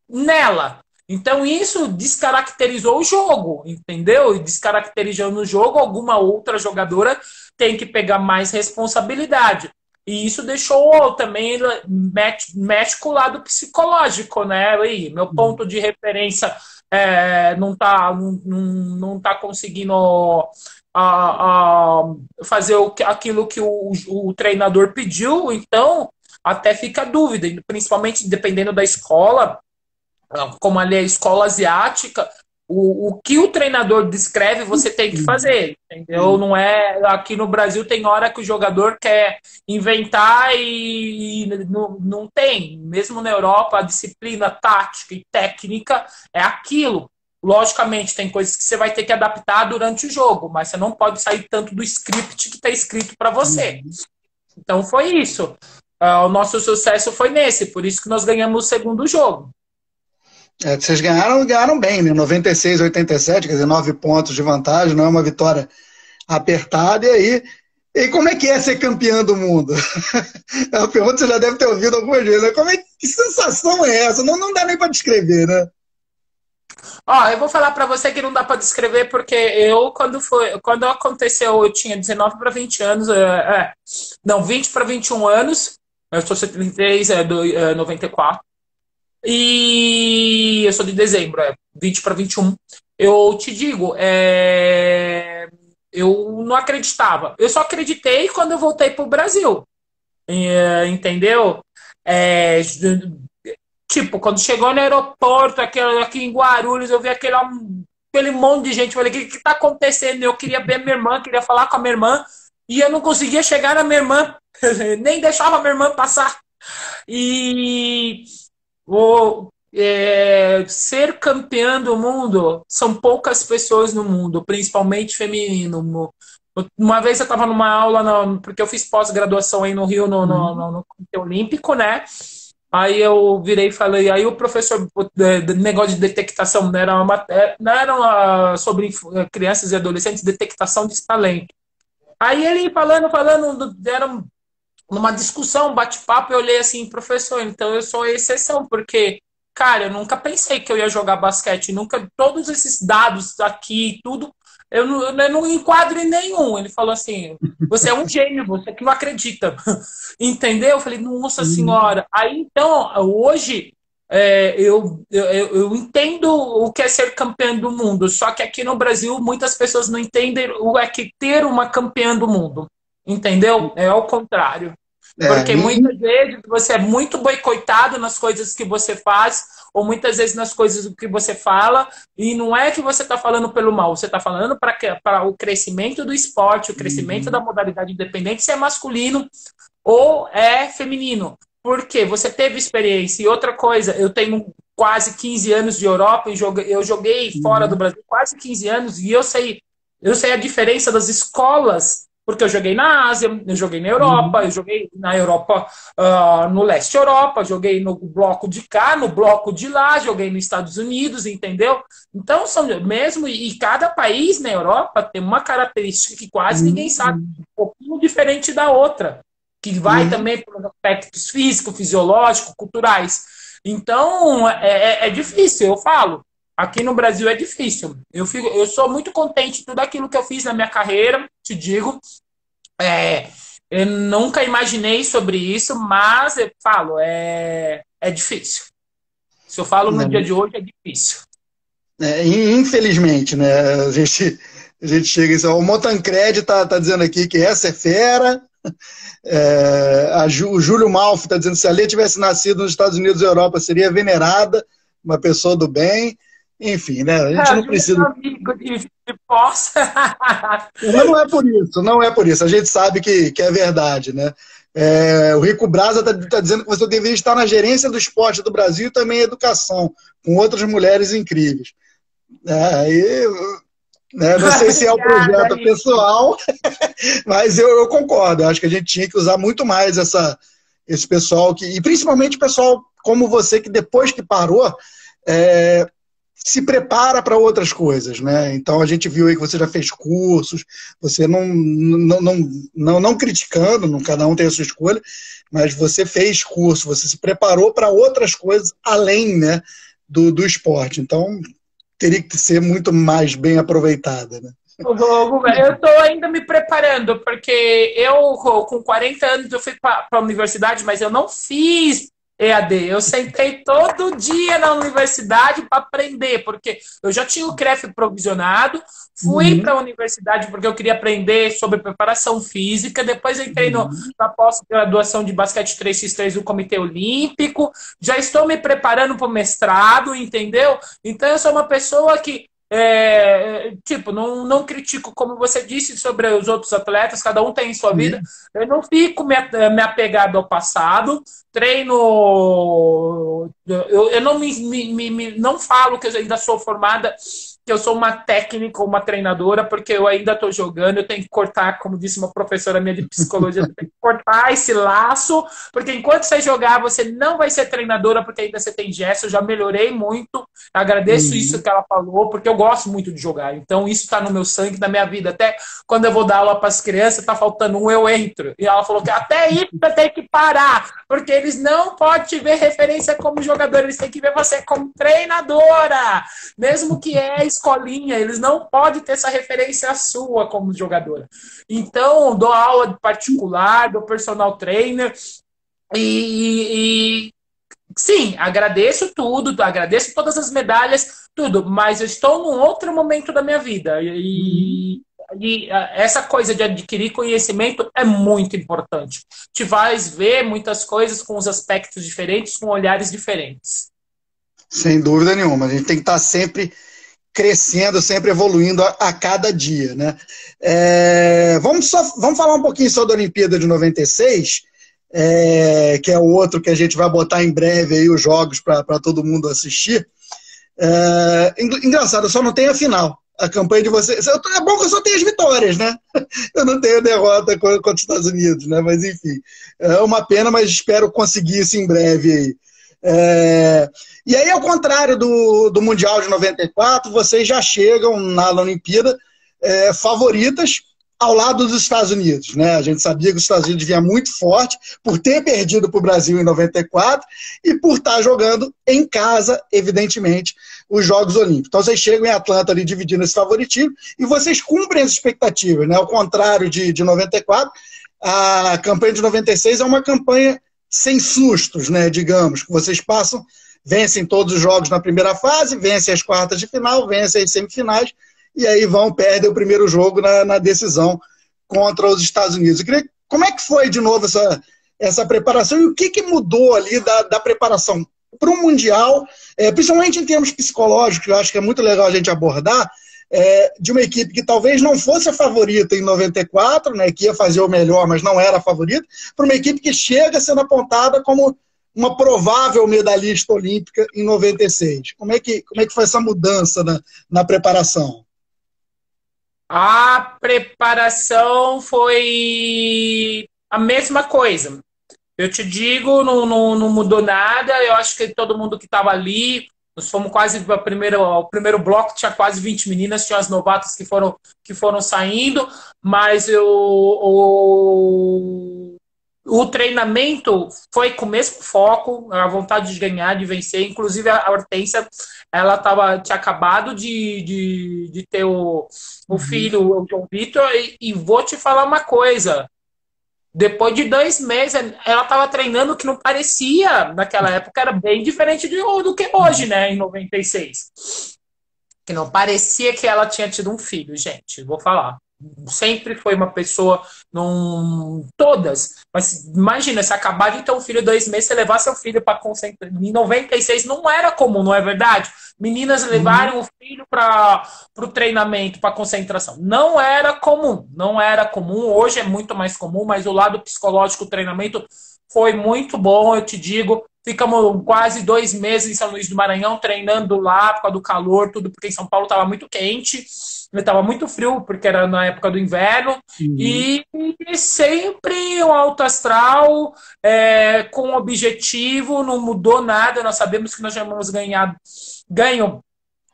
nela. Então isso descaracterizou o jogo, entendeu? E descaracterizando o jogo, alguma outra jogadora tem que pegar mais responsabilidade. E isso deixou também, mexe com o lado psicológico, né? E meu ponto de referência não tá conseguindo fazer aquilo que o treinador pediu, então até fica a dúvida, principalmente dependendo da escola, como ali é a escola asiática, o que o treinador descreve você tem que fazer, entendeu? Não é, aqui no Brasil tem hora que o jogador quer inventar e não tem. Mesmo na Europa, a disciplina tática e técnica é aquilo. Logicamente, tem coisas que você vai ter que adaptar durante o jogo, mas você não pode sair tanto do script que está escrito para você. Então foi isso. O nosso sucesso foi nesse, por isso que nós ganhamos o segundo jogo. Vocês ganharam bem, né? 96-87, quer dizer, 9 pontos de vantagem, não é uma vitória apertada. E como é que é ser campeã do mundo? É uma pergunta que você já deve ter ouvido algumas vezes. Né? Que sensação é essa? Não dá nem para descrever, né? Eu vou falar para você que não dá para descrever, porque quando aconteceu, eu tinha 19 para 20 anos, 20 para 21 anos, eu sou 73, 94. E eu sou de dezembro, 20 para 21. Eu te digo, eu não acreditava. Eu só acreditei quando eu voltei para o Brasil. Entendeu? Tipo, quando chegou no aeroporto, aqui em Guarulhos, eu vi aquele monte de gente. Eu falei, o que está acontecendo? Eu queria ver a minha irmã, queria falar com a minha irmã, e eu não conseguia chegar na minha irmã. Nem deixava a minha irmã passar. E ser campeã do mundo, são poucas pessoas no mundo, principalmente feminino. Uma vez eu estava numa aula, porque eu fiz pós-graduação aí no Rio, no Comitê Olímpico, né? Aí eu virei e falei, aí o professor do negócio de detectação, né, não era sobre crianças e adolescentes, detectação de talento. Aí ele falando, era numa discussão, bate-papo, eu olhei assim, professor, então eu sou a exceção, porque, cara, eu nunca pensei que eu ia jogar basquete, todos esses dados aqui, tudo, eu não enquadro em nenhum. Ele falou assim, você é um gênio, você que não acredita. Entendeu? Eu falei, nossa senhora. Aí, então, hoje, eu entendo o que é ser campeã do mundo, só que aqui no Brasil muitas pessoas não entendem o é que ter uma campeã do mundo. Entendeu? É ao contrário. Porque muitas vezes você é muito boicotado nas coisas que você faz, ou muitas vezes nas coisas que você fala, e não é que você está falando pelo mal, você está falando para o crescimento do esporte, o crescimento da modalidade independente, se é masculino ou é feminino. Porque você teve experiência. E outra coisa, eu tenho quase 15 anos de Europa, e eu joguei fora do Brasil quase 15 anos, e eu sei a diferença das escolas, porque eu joguei na Ásia, eu joguei na Europa, eu joguei na Europa, no leste Europa, joguei no bloco de cá, no bloco de lá, joguei nos Estados Unidos, entendeu? Então, são mesmo, e cada país na Europa tem uma característica que quase ninguém sabe, um pouquinho diferente da outra, que vai também para os aspectos físicos, fisiológicos, culturais. Então, é difícil, eu falo. Aqui no Brasil é difícil. Eu sou muito contente de tudo aquilo que eu fiz na minha carreira, te digo. Eu nunca imaginei sobre isso, mas eu falo, é difícil. Se eu falo no dia de hoje, é difícil. Infelizmente, né? A gente chega em... O Montancred tá dizendo aqui que essa é fera. O Júlio Malfi está dizendo que se a Lê tivesse nascido nos Estados Unidos e Europa, seria venerada, uma pessoa do bem. Enfim, né? A gente não precisa. Amigo de posse. Mas não é por isso, não é por isso. A gente sabe que é verdade, né? O Rico Braza está dizendo que você deveria estar na gerência do esporte do Brasil e também educação, com outras mulheres incríveis. Não sei se é o projeto pessoal, mas eu concordo. Eu acho que a gente tinha que usar muito mais esse pessoal, e principalmente o pessoal como você, que depois que parou, se prepara para outras coisas, né? Então a gente viu aí que você já fez cursos, você não criticando, cada um tem a sua escolha, mas você fez curso, você se preparou para outras coisas além, né, do esporte. Então teria que ser muito mais bem aproveitada, né? Eu estou ainda me preparando, porque eu, com 40 anos, eu fui para a universidade, mas eu não fiz EAD. Eu sentei todo dia na universidade para aprender, porque eu já tinha o CREF provisionado, fui para a universidade porque eu queria aprender sobre preparação física, depois entrei na pós-graduação de basquete 3x3 do Comitê Olímpico, já estou me preparando para o mestrado, entendeu? Então eu sou uma pessoa que não critico, como você disse, sobre os outros atletas, cada um tem em sua vida. Eu não fico me apegado ao passado, treino. Eu não falo que eu ainda sou formada, que eu sou uma técnica, uma treinadora, porque eu ainda estou jogando, eu tenho que cortar, como disse uma professora minha de psicologia, eu tenho que cortar esse laço, porque enquanto você jogar, você não vai ser treinadora, porque ainda você tem gesto. Eu já melhorei muito, agradeço isso que ela falou, porque eu gosto muito de jogar, então isso está no meu sangue, na minha vida. Até quando eu vou dar aula para as crianças, está faltando um, eu entro. E ela falou que até isso você tem que parar, porque eles não podem te ver referência como jogador, eles têm que ver você como treinadora, mesmo que escolinha, eles não podem ter essa referência sua como jogadora. Então, dou aula de particular, dou personal trainer e sim, agradeço tudo, agradeço todas as medalhas, tudo, mas eu estou num outro momento da minha vida e essa coisa de adquirir conhecimento é muito importante. Te faz ver muitas coisas com os aspectos diferentes, com olhares diferentes. Sem dúvida nenhuma, a gente tem que estar sempre crescendo, sempre evoluindo a cada dia, né? Vamos falar um pouquinho só da Olimpíada de 96, que é o outro que a gente vai botar em breve aí os jogos para todo mundo assistir. Engraçado, eu só não tenho a final. A campanha de vocês... É bom que eu só tenho as vitórias, né? Eu não tenho derrota contra os Estados Unidos, né? Mas enfim, é uma pena, mas espero conseguir isso em breve aí. E aí, ao contrário do Mundial de 94, vocês já chegam na Olimpíada favoritas, ao lado dos Estados Unidos, né? A gente sabia que os Estados Unidos vinha muito forte por ter perdido para o Brasil em 94 e por estar jogando em casa, evidentemente, os Jogos Olímpicos. Então vocês chegam em Atlanta ali dividindo esse favoritismo e vocês cumprem as expectativas, né? Ao contrário de 94, a campanha de 96 é uma campanha sem sustos, né? Digamos, que vocês passam, vencem todos os jogos na primeira fase, vencem as quartas de final, vencem as semifinais, e aí perdem o primeiro jogo na decisão contra os Estados Unidos. Eu queria, como é que foi, de novo, essa preparação e o que mudou ali da preparação para o Mundial, principalmente em termos psicológicos, eu acho que é muito legal a gente abordar, de uma equipe que talvez não fosse a favorita em 94, né, que ia fazer o melhor, mas não era a favorita, para uma equipe que chega sendo apontada como uma provável medalhista olímpica em 96. Como é que foi essa mudança na preparação? A preparação foi a mesma coisa. Eu te digo, não mudou nada. Eu acho que todo mundo que estava ali, nós fomos quase o primeiro bloco, tinha quase 20 meninas, tinha as novatas que foram saindo, mas o treinamento foi com o mesmo foco, a vontade de ganhar, de vencer. Inclusive, a Hortência, ela tinha acabado de ter o filho, o João Vitor, e vou te falar uma coisa. Depois de 2 meses, ela estava treinando que não parecia, naquela época, era bem diferente do que hoje, né, em 96. Que não parecia que ela tinha tido um filho, gente, vou falar. Sempre foi uma pessoa, não todas, mas imagina, se acabar de ter um filho 2 meses, você levar seu filho para concentrar. Em 96 não era comum, não é verdade? Meninas levaram o filho para o treinamento, para concentração. Não era comum, não era comum. Hoje é muito mais comum, mas o lado psicológico do treinamento foi muito bom, eu te digo. Ficamos quase 2 meses em São Luís do Maranhão treinando lá por causa do calor, tudo, porque em São Paulo estava muito quente, estava muito frio, porque era na época do inverno, e sempre um alto astral, com um objetivo, não mudou nada. Nós sabemos que nós já tínhamos ganho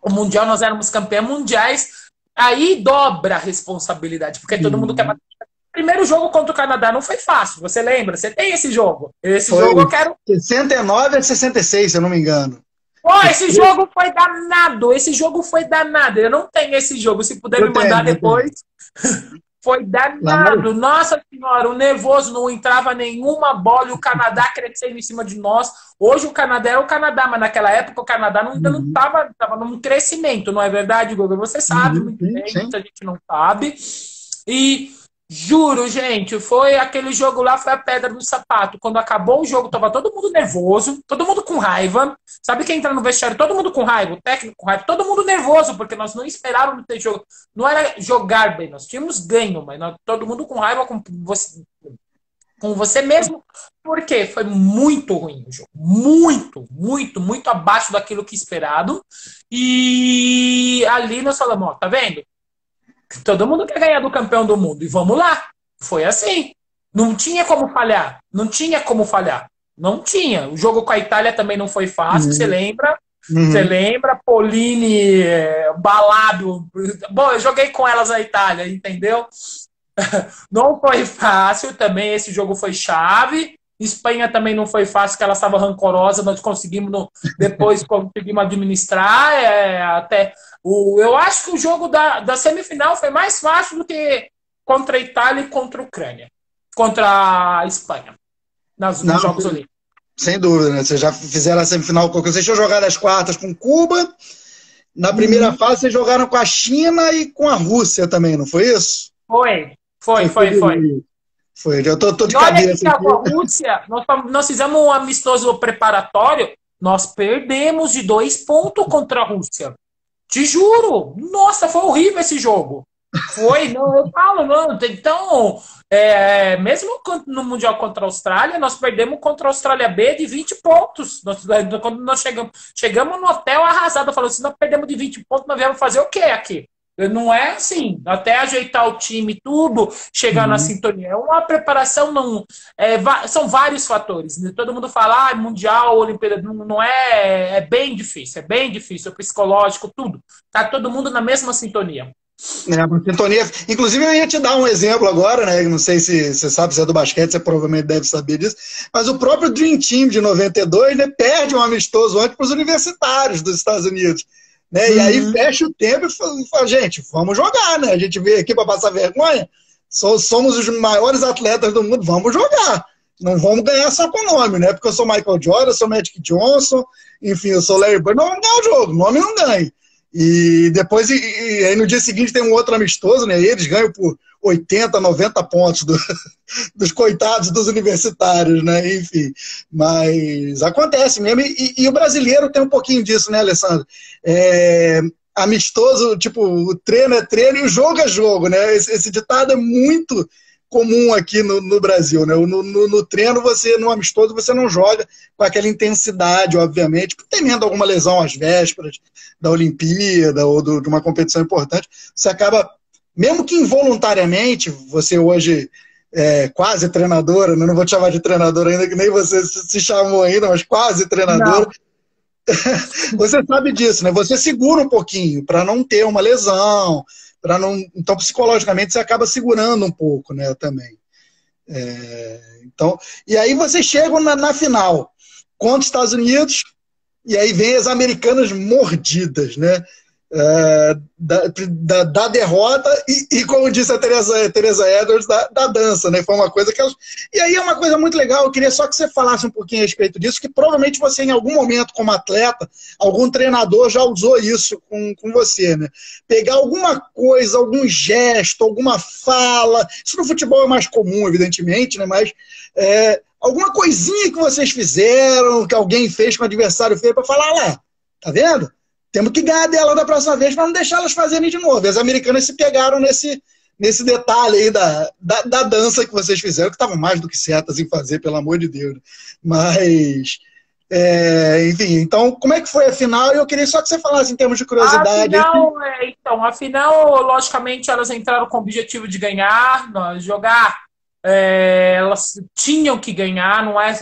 o Mundial, nós éramos campeões mundiais, aí dobra a responsabilidade, porque todo mundo quer bater. Primeiro jogo contra o Canadá não foi fácil, você lembra? Você tem esse jogo. Esse jogo eu quero... 69 a 66, se eu não me engano. Pô, esse jogo foi danado. Esse jogo foi danado. Eu não tenho esse jogo. Se puder me mandar depois. Foi danado. Nossa Senhora, o nervoso, não entrava nenhuma bola e o Canadá crescendo em cima de nós. Hoje o Canadá é o Canadá, mas naquela época o Canadá ainda não estava num crescimento, não é verdade, Guga? Você sabe muito bem, muita gente não sabe. E... juro, gente, foi aquele jogo lá, foi a pedra no sapato. Quando acabou o jogo, tava todo mundo nervoso, todo mundo com raiva. Sabe quem entra no vestiário? Todo mundo com raiva, o técnico com raiva, todo mundo nervoso, porque nós não esperávamos ter jogo. Não era jogar bem, nós tínhamos ganho, mas todo mundo com raiva com você mesmo. Por quê? Foi muito ruim o jogo. Muito, muito, muito abaixo daquilo que esperado. E ali nós falamos, ó, tá vendo? Todo mundo quer ganhar do campeão do mundo. E vamos lá. Foi assim. Não tinha como falhar. Não tinha como falhar. Não tinha. O jogo com a Itália também não foi fácil. Você lembra? Você lembra? Polini, Balábio. Bom, eu joguei com elas na Itália, entendeu? Não foi fácil também. Esse jogo foi chave. Espanha também não foi fácil, que ela estava rancorosa. Nós depois conseguimos administrar. Eu acho que o jogo da semifinal foi mais fácil do que contra a Itália e contra a Ucrânia. Contra a Espanha. Nos Jogos Olímpicos. Sem dúvida, né? Vocês já fizeram a semifinal. Vocês tinham jogado as quartas com Cuba. Na primeira fase, vocês jogaram com a China e com a Rússia também, não foi isso? Foi. Eu tô de cabeça aqui. Com a Rússia, nós fizemos um amistoso preparatório, nós perdemos de 2 pontos contra a Rússia. Te juro! Nossa, foi horrível esse jogo. Foi, não, eu falo, não. Então, mesmo no Mundial contra a Austrália, nós perdemos contra a Austrália B de 20 pontos. Quando nós chegamos no hotel arrasado, falando assim, nós perdemos de 20 pontos, nós viemos fazer o quê aqui? Não é assim, até ajeitar o time, tudo, chegar na sintonia. É uma preparação, são vários fatores. Todo mundo fala, Mundial, Olimpíada, não é bem difícil, o psicológico, tudo. Tá todo mundo na mesma sintonia. É, uma sintonia. Inclusive, eu ia te dar um exemplo agora, né? Não sei se você sabe, se é do basquete, você provavelmente deve saber disso. Mas o próprio Dream Team de 92, né, perde um amistoso antes para os universitários dos Estados Unidos. Né? E aí fecha o tempo e fala, gente, vamos jogar, né? A gente veio aqui para passar vergonha. Somos os maiores atletas do mundo, vamos jogar. Não vamos ganhar só com o nome, né? Porque eu sou Michael Jordan, eu sou Magic Johnson, enfim, eu sou Larry Bird. Não vamos ganhar o jogo, o nome não ganha. E depois, e aí no dia seguinte tem um outro amistoso, né? Eles ganham por 80, 90 pontos dos coitados dos universitários, né? Enfim, mas acontece mesmo. E o brasileiro tem um pouquinho disso, né, Alessandro? Amistoso, tipo, o treino é treino e o jogo é jogo, né? Esse ditado é muito comum aqui no Brasil, né? No treino, no amistoso, você não joga com aquela intensidade, obviamente, temendo alguma lesão às vésperas da Olimpíada ou de uma competição importante. Você acaba, mesmo que involuntariamente, você hoje é quase treinadora, né? Não vou te chamar de treinadora ainda, que nem você se chamou ainda, mas quase treinadora. Você sabe disso, né? Você segura um pouquinho para não ter uma lesão, para não. Então, psicologicamente, você acaba segurando um pouco, né? Também. Então, e aí você chega na final contra os Estados Unidos, e aí vem as americanas mordidas, né? Da derrota e, como disse a Teresa Edwards, da dança, né? Foi uma coisa que elas... E aí é uma coisa muito legal, eu queria só que você falasse um pouquinho a respeito disso, que provavelmente você, em algum momento, como atleta, algum treinador já usou isso com você, né? Pegar alguma coisa, algum gesto, alguma fala, isso no futebol é mais comum, evidentemente, né? Mas alguma coisinha que vocês fizeram, que alguém fez, que o adversário fez, para falar, lá, tá vendo? Temos que ganhar dela da próxima vez para não deixar elas fazerem de novo. E as americanas se pegaram nesse detalhe aí da dança que vocês fizeram, que estavam mais do que certas em fazer, pelo amor de Deus. Mas, enfim, então, como é que foi a final? Eu queria só que você falasse em termos de curiosidade. A final, logicamente, elas entraram com o objetivo de ganhar, jogar. Elas tinham que ganhar, não elas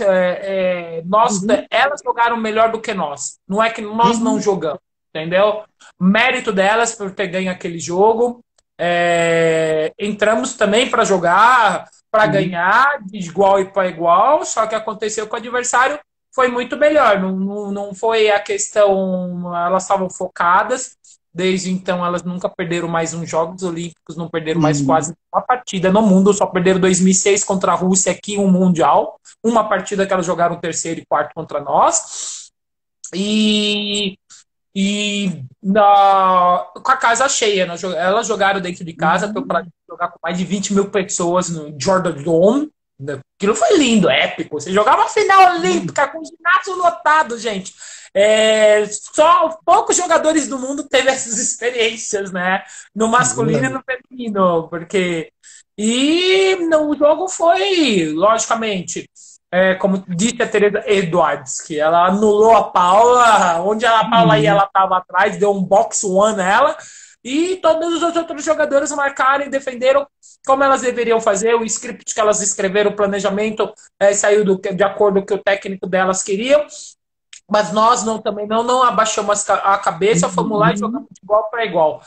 jogaram melhor do que nós. Não é que nós não jogamos. Entendeu? Mérito delas por ter ganho aquele jogo. Entramos também para jogar, para ganhar, de igual para igual, só que aconteceu que o adversário foi muito melhor. Não foi a questão. Elas estavam focadas. Desde então, elas nunca perderam mais uns Jogos Olímpicos, não perderam mais quase uma partida no mundo. Só perderam 2006 contra a Rússia aqui, um Mundial. Uma partida que elas jogaram terceiro e quarto contra nós. Com a casa cheia, elas jogaram dentro de casa, para jogar com mais de 20 mil pessoas no Jordan Dome. Aquilo foi lindo, épico. Você jogava a final olímpica com o ginásio lotado, gente. Só poucos jogadores do mundo teve essas experiências, né? No masculino e no feminino, porque... E o jogo foi, logicamente... como disse a Teresa Edwards, que ela anulou a Paula, onde a Paula ia, ela estava atrás, deu um box one nela, e todos os outros jogadores marcaram e defenderam como elas deveriam fazer. O script que elas escreveram, o planejamento saiu de acordo com o que o técnico delas queria, mas nós também não abaixamos a cabeça, fomos lá e jogamos de igual para igual.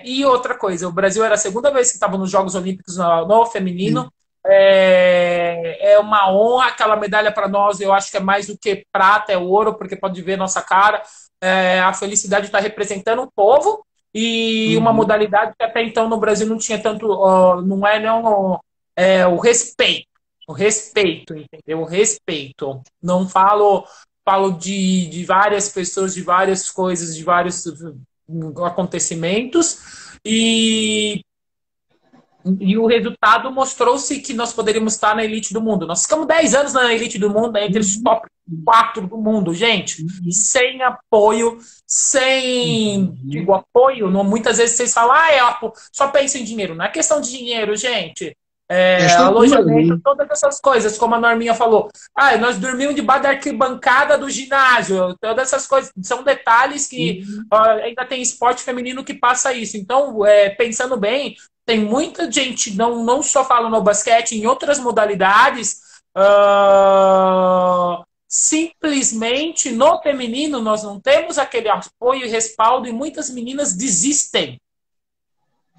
E outra coisa, o Brasil era a segunda vez que estava nos Jogos Olímpicos no feminino. É uma honra, aquela medalha para nós, eu acho que é mais do que prata, é ouro, porque pode ver nossa cara, a felicidade de estar representando o povo e uma modalidade que até então no Brasil não tinha tanto, o respeito, entendeu? O respeito. Não falo de várias pessoas, de várias coisas, de vários acontecimentos, e o resultado mostrou-se que nós poderíamos estar na elite do mundo. Nós ficamos 10 anos na elite do mundo, entre os top 4 do mundo, gente. Sem apoio, Digo, apoio, muitas vezes vocês falam, só pensa em dinheiro. Não é questão de dinheiro, gente. Alojamento, todas essas coisas, como a Norminha falou. Nós dormimos debaixo da arquibancada do ginásio. Todas essas coisas são detalhes que ainda tem esporte feminino que passa isso. Então, pensando bem, tem muita gente, não só fala no basquete, em outras modalidades, simplesmente no feminino nós não temos aquele apoio e respaldo e muitas meninas desistem.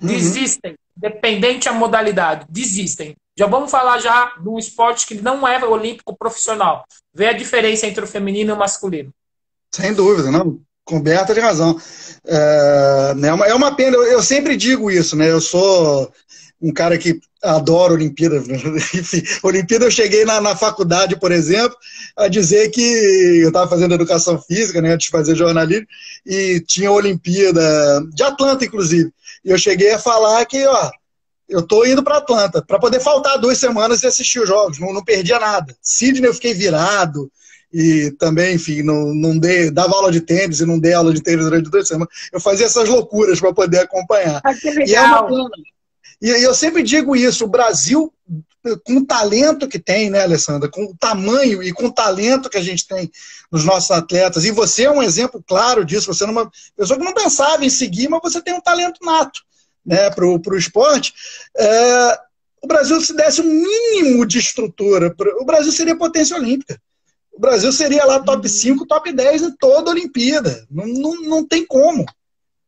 Uhum. Desistem, dependente da modalidade, desistem. Já vamos falar já de um esporte que não é olímpico profissional. Vê a diferença entre o feminino e o masculino. Sem dúvida, não. Coberta de razão. É uma pena, eu sempre digo isso, né? Eu sou um cara que adora Olimpíada. Enfim, Olimpíada eu cheguei na faculdade, por exemplo, a dizer que eu estava fazendo educação física, né, antes de fazer jornalismo, e tinha Olimpíada, de Atlanta, inclusive. E eu cheguei a falar que, ó, eu estou indo para Atlanta, para poder faltar 2 semanas e assistir os jogos, não perdia nada. Sydney eu fiquei virado, e também, enfim, não dava aula de tênis e não dei aula de tênis durante 2 semanas. Eu fazia essas loucuras para poder acompanhar. Ah, que E é uma legal! pena. E eu sempre digo isso, o Brasil, com o talento que tem, né, Alessandra, com o tamanho e com o talento que a gente tem nos nossos atletas, e você é um exemplo claro disso, você é uma pessoa que não pensava em seguir, mas você tem um talento nato, né, para o esporte. O Brasil, se desse um mínimo de estrutura, o Brasil seria potência olímpica. O Brasil seria lá top 5, top 10 em toda a Olimpíada. Não tem como.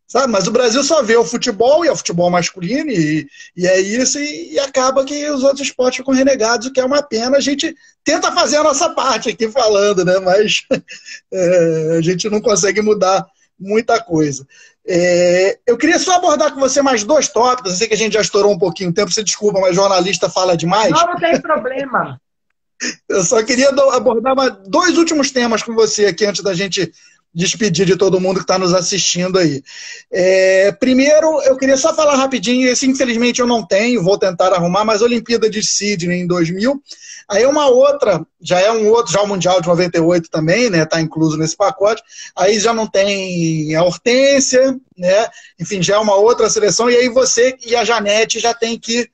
Sabe? Mas o Brasil só vê o futebol, e é o futebol masculino, e é isso, e acaba que os outros esportes ficam renegados, o que é uma pena. A gente tenta fazer a nossa parte aqui falando, né? Mas a gente não consegue mudar muita coisa. Eu queria só abordar com você mais 2 tópicos. Eu sei que a gente já estourou um pouquinho o tempo, você desculpa, mas jornalista fala demais. Não tem problema. Eu só queria abordar 2 últimos temas com você aqui antes da gente despedir de todo mundo que está nos assistindo aí. Primeiro, eu queria só falar rapidinho, esse infelizmente eu não tenho, vou tentar arrumar, mas a Olimpíada de Sydney em 2000, aí é uma outra, já o Mundial de 98 também, né, está incluso nesse pacote, aí já não tem a Hortência, né, enfim, já é uma outra seleção, e aí você e a Janete já tem que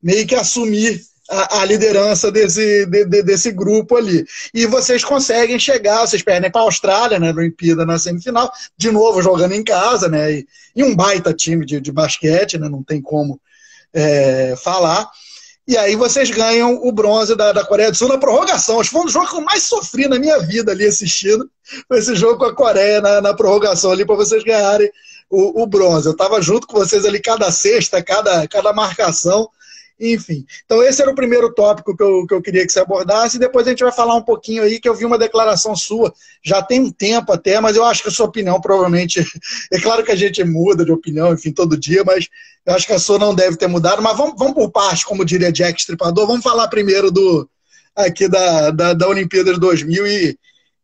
meio que assumir a liderança desse grupo ali. E vocês conseguem chegar, vocês perdem para a Austrália, né, na Olimpíada, na semifinal, de novo jogando em casa, né, e um baita time de basquete, né, não tem como falar. E aí vocês ganham o bronze da Coreia do Sul na prorrogação. Acho que foi um dos jogos que eu mais sofri na minha vida ali assistindo, foi esse jogo com a Coreia na prorrogação ali, para vocês ganharem o bronze. Eu estava junto com vocês ali cada sexta, cada marcação. Enfim, então esse era o primeiro tópico que eu queria que você abordasse, e depois a gente vai falar um pouquinho aí, que eu vi uma declaração sua, já tem um tempo até, mas eu acho que a sua opinião provavelmente, é claro que a gente muda de opinião, enfim, todo dia, mas eu acho que a sua não deve ter mudado, mas vamos por parte, como diria Jack Stripador, vamos falar primeiro aqui da Olimpíada de 2000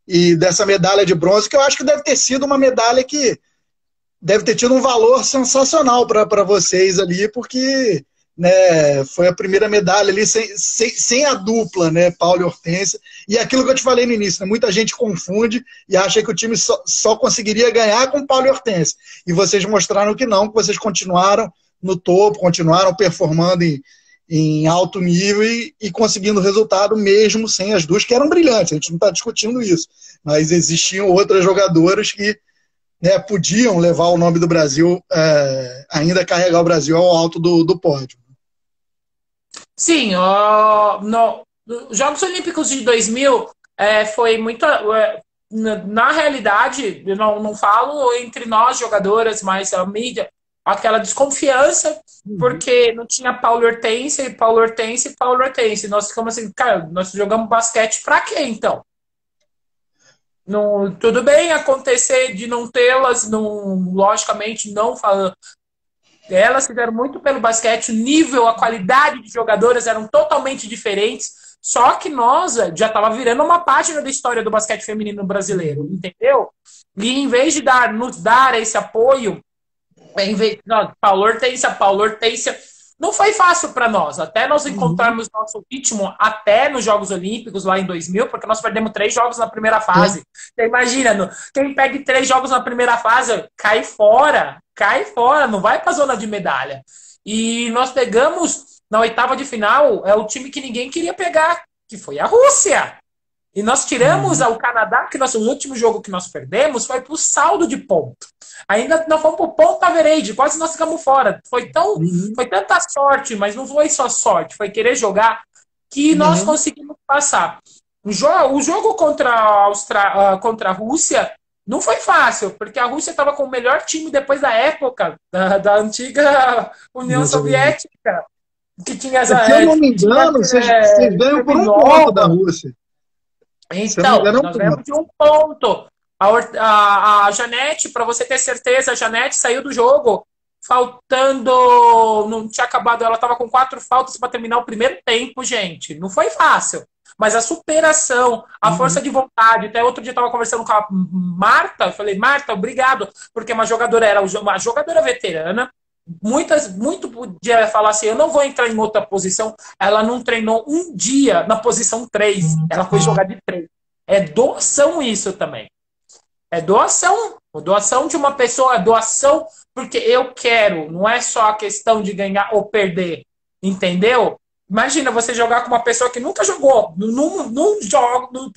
e dessa medalha de bronze, que eu acho que deve ter sido uma medalha que deve ter tido um valor sensacional para vocês ali, porque... né, foi a primeira medalha ali sem a dupla, né, Paulo e Hortência, e aquilo que eu te falei no início, né, muita gente confunde e acha que o time só conseguiria ganhar com Paulo e Hortência, e vocês mostraram que não, que vocês continuaram no topo, continuaram performando em alto nível e conseguindo resultado mesmo sem as duas, que eram brilhantes, a gente não está discutindo isso, mas existiam outras jogadoras que, né, podiam levar o nome do Brasil, ainda carregar o Brasil ao alto do pódio. Sim, nos Jogos Olímpicos de 2000 foi muito... na realidade, eu não falo entre nós jogadoras, mas a mídia, aquela desconfiança, porque não tinha Paulo Hortência e Paulo Hortência e Paulo Hortência. Nós ficamos assim, cara, nós jogamos basquete pra quê, então? Não, tudo bem acontecer de não tê-las, logicamente não falando. Elas fizeram muito pelo basquete, o nível, a qualidade de jogadoras eram totalmente diferentes, só que nós já estava virando uma página da história do basquete feminino brasileiro, entendeu? E em vez de nos dar esse apoio, Paulo Hortência, não foi fácil para nós, até nós encontrarmos nosso ritmo até nos Jogos Olímpicos lá em 2000, porque nós perdemos 3 jogos na primeira fase. Você imagina, quem perde 3 jogos na primeira fase cai fora, não vai para a zona de medalha. E nós pegamos na oitava de final o time que ninguém queria pegar, que foi a Rússia. E nós tiramos o Canadá, que o último jogo que nós perdemos foi pro saldo de ponto. Ainda não fomos pro ponto average, quase nós ficamos fora. Foi tanta sorte, mas não foi só sorte, foi querer jogar, que nós conseguimos passar. O jogo contra a Rússia Não foi fácil, porque a Rússia estava com o melhor time depois da época da antiga União Soviética, que tinha Se eu não me engano, vocês ganham por um ponto da Rússia. Se eu não me Então, engano, nós ganhamos de um ponto. A Janete, para você ter certeza, a Janete saiu do jogo faltando. Não tinha acabado, ela estava com 4 faltas para terminar o primeiro tempo, gente. Não foi fácil. Mas a superação, a força de vontade. Até outro dia eu estava conversando com a Marta. Eu falei, Marta, obrigado, porque uma jogadora era uma jogadora veterana. Muito podia falar assim, eu não vou entrar em outra posição. Ela não treinou um dia na posição 3. Ela foi jogar de 3. É doação isso também. É doação. Doação de uma pessoa, doação porque eu quero. Não é só a questão de ganhar ou perder. Entendeu? Imagina você jogar com uma pessoa que nunca jogou. Num jogo, no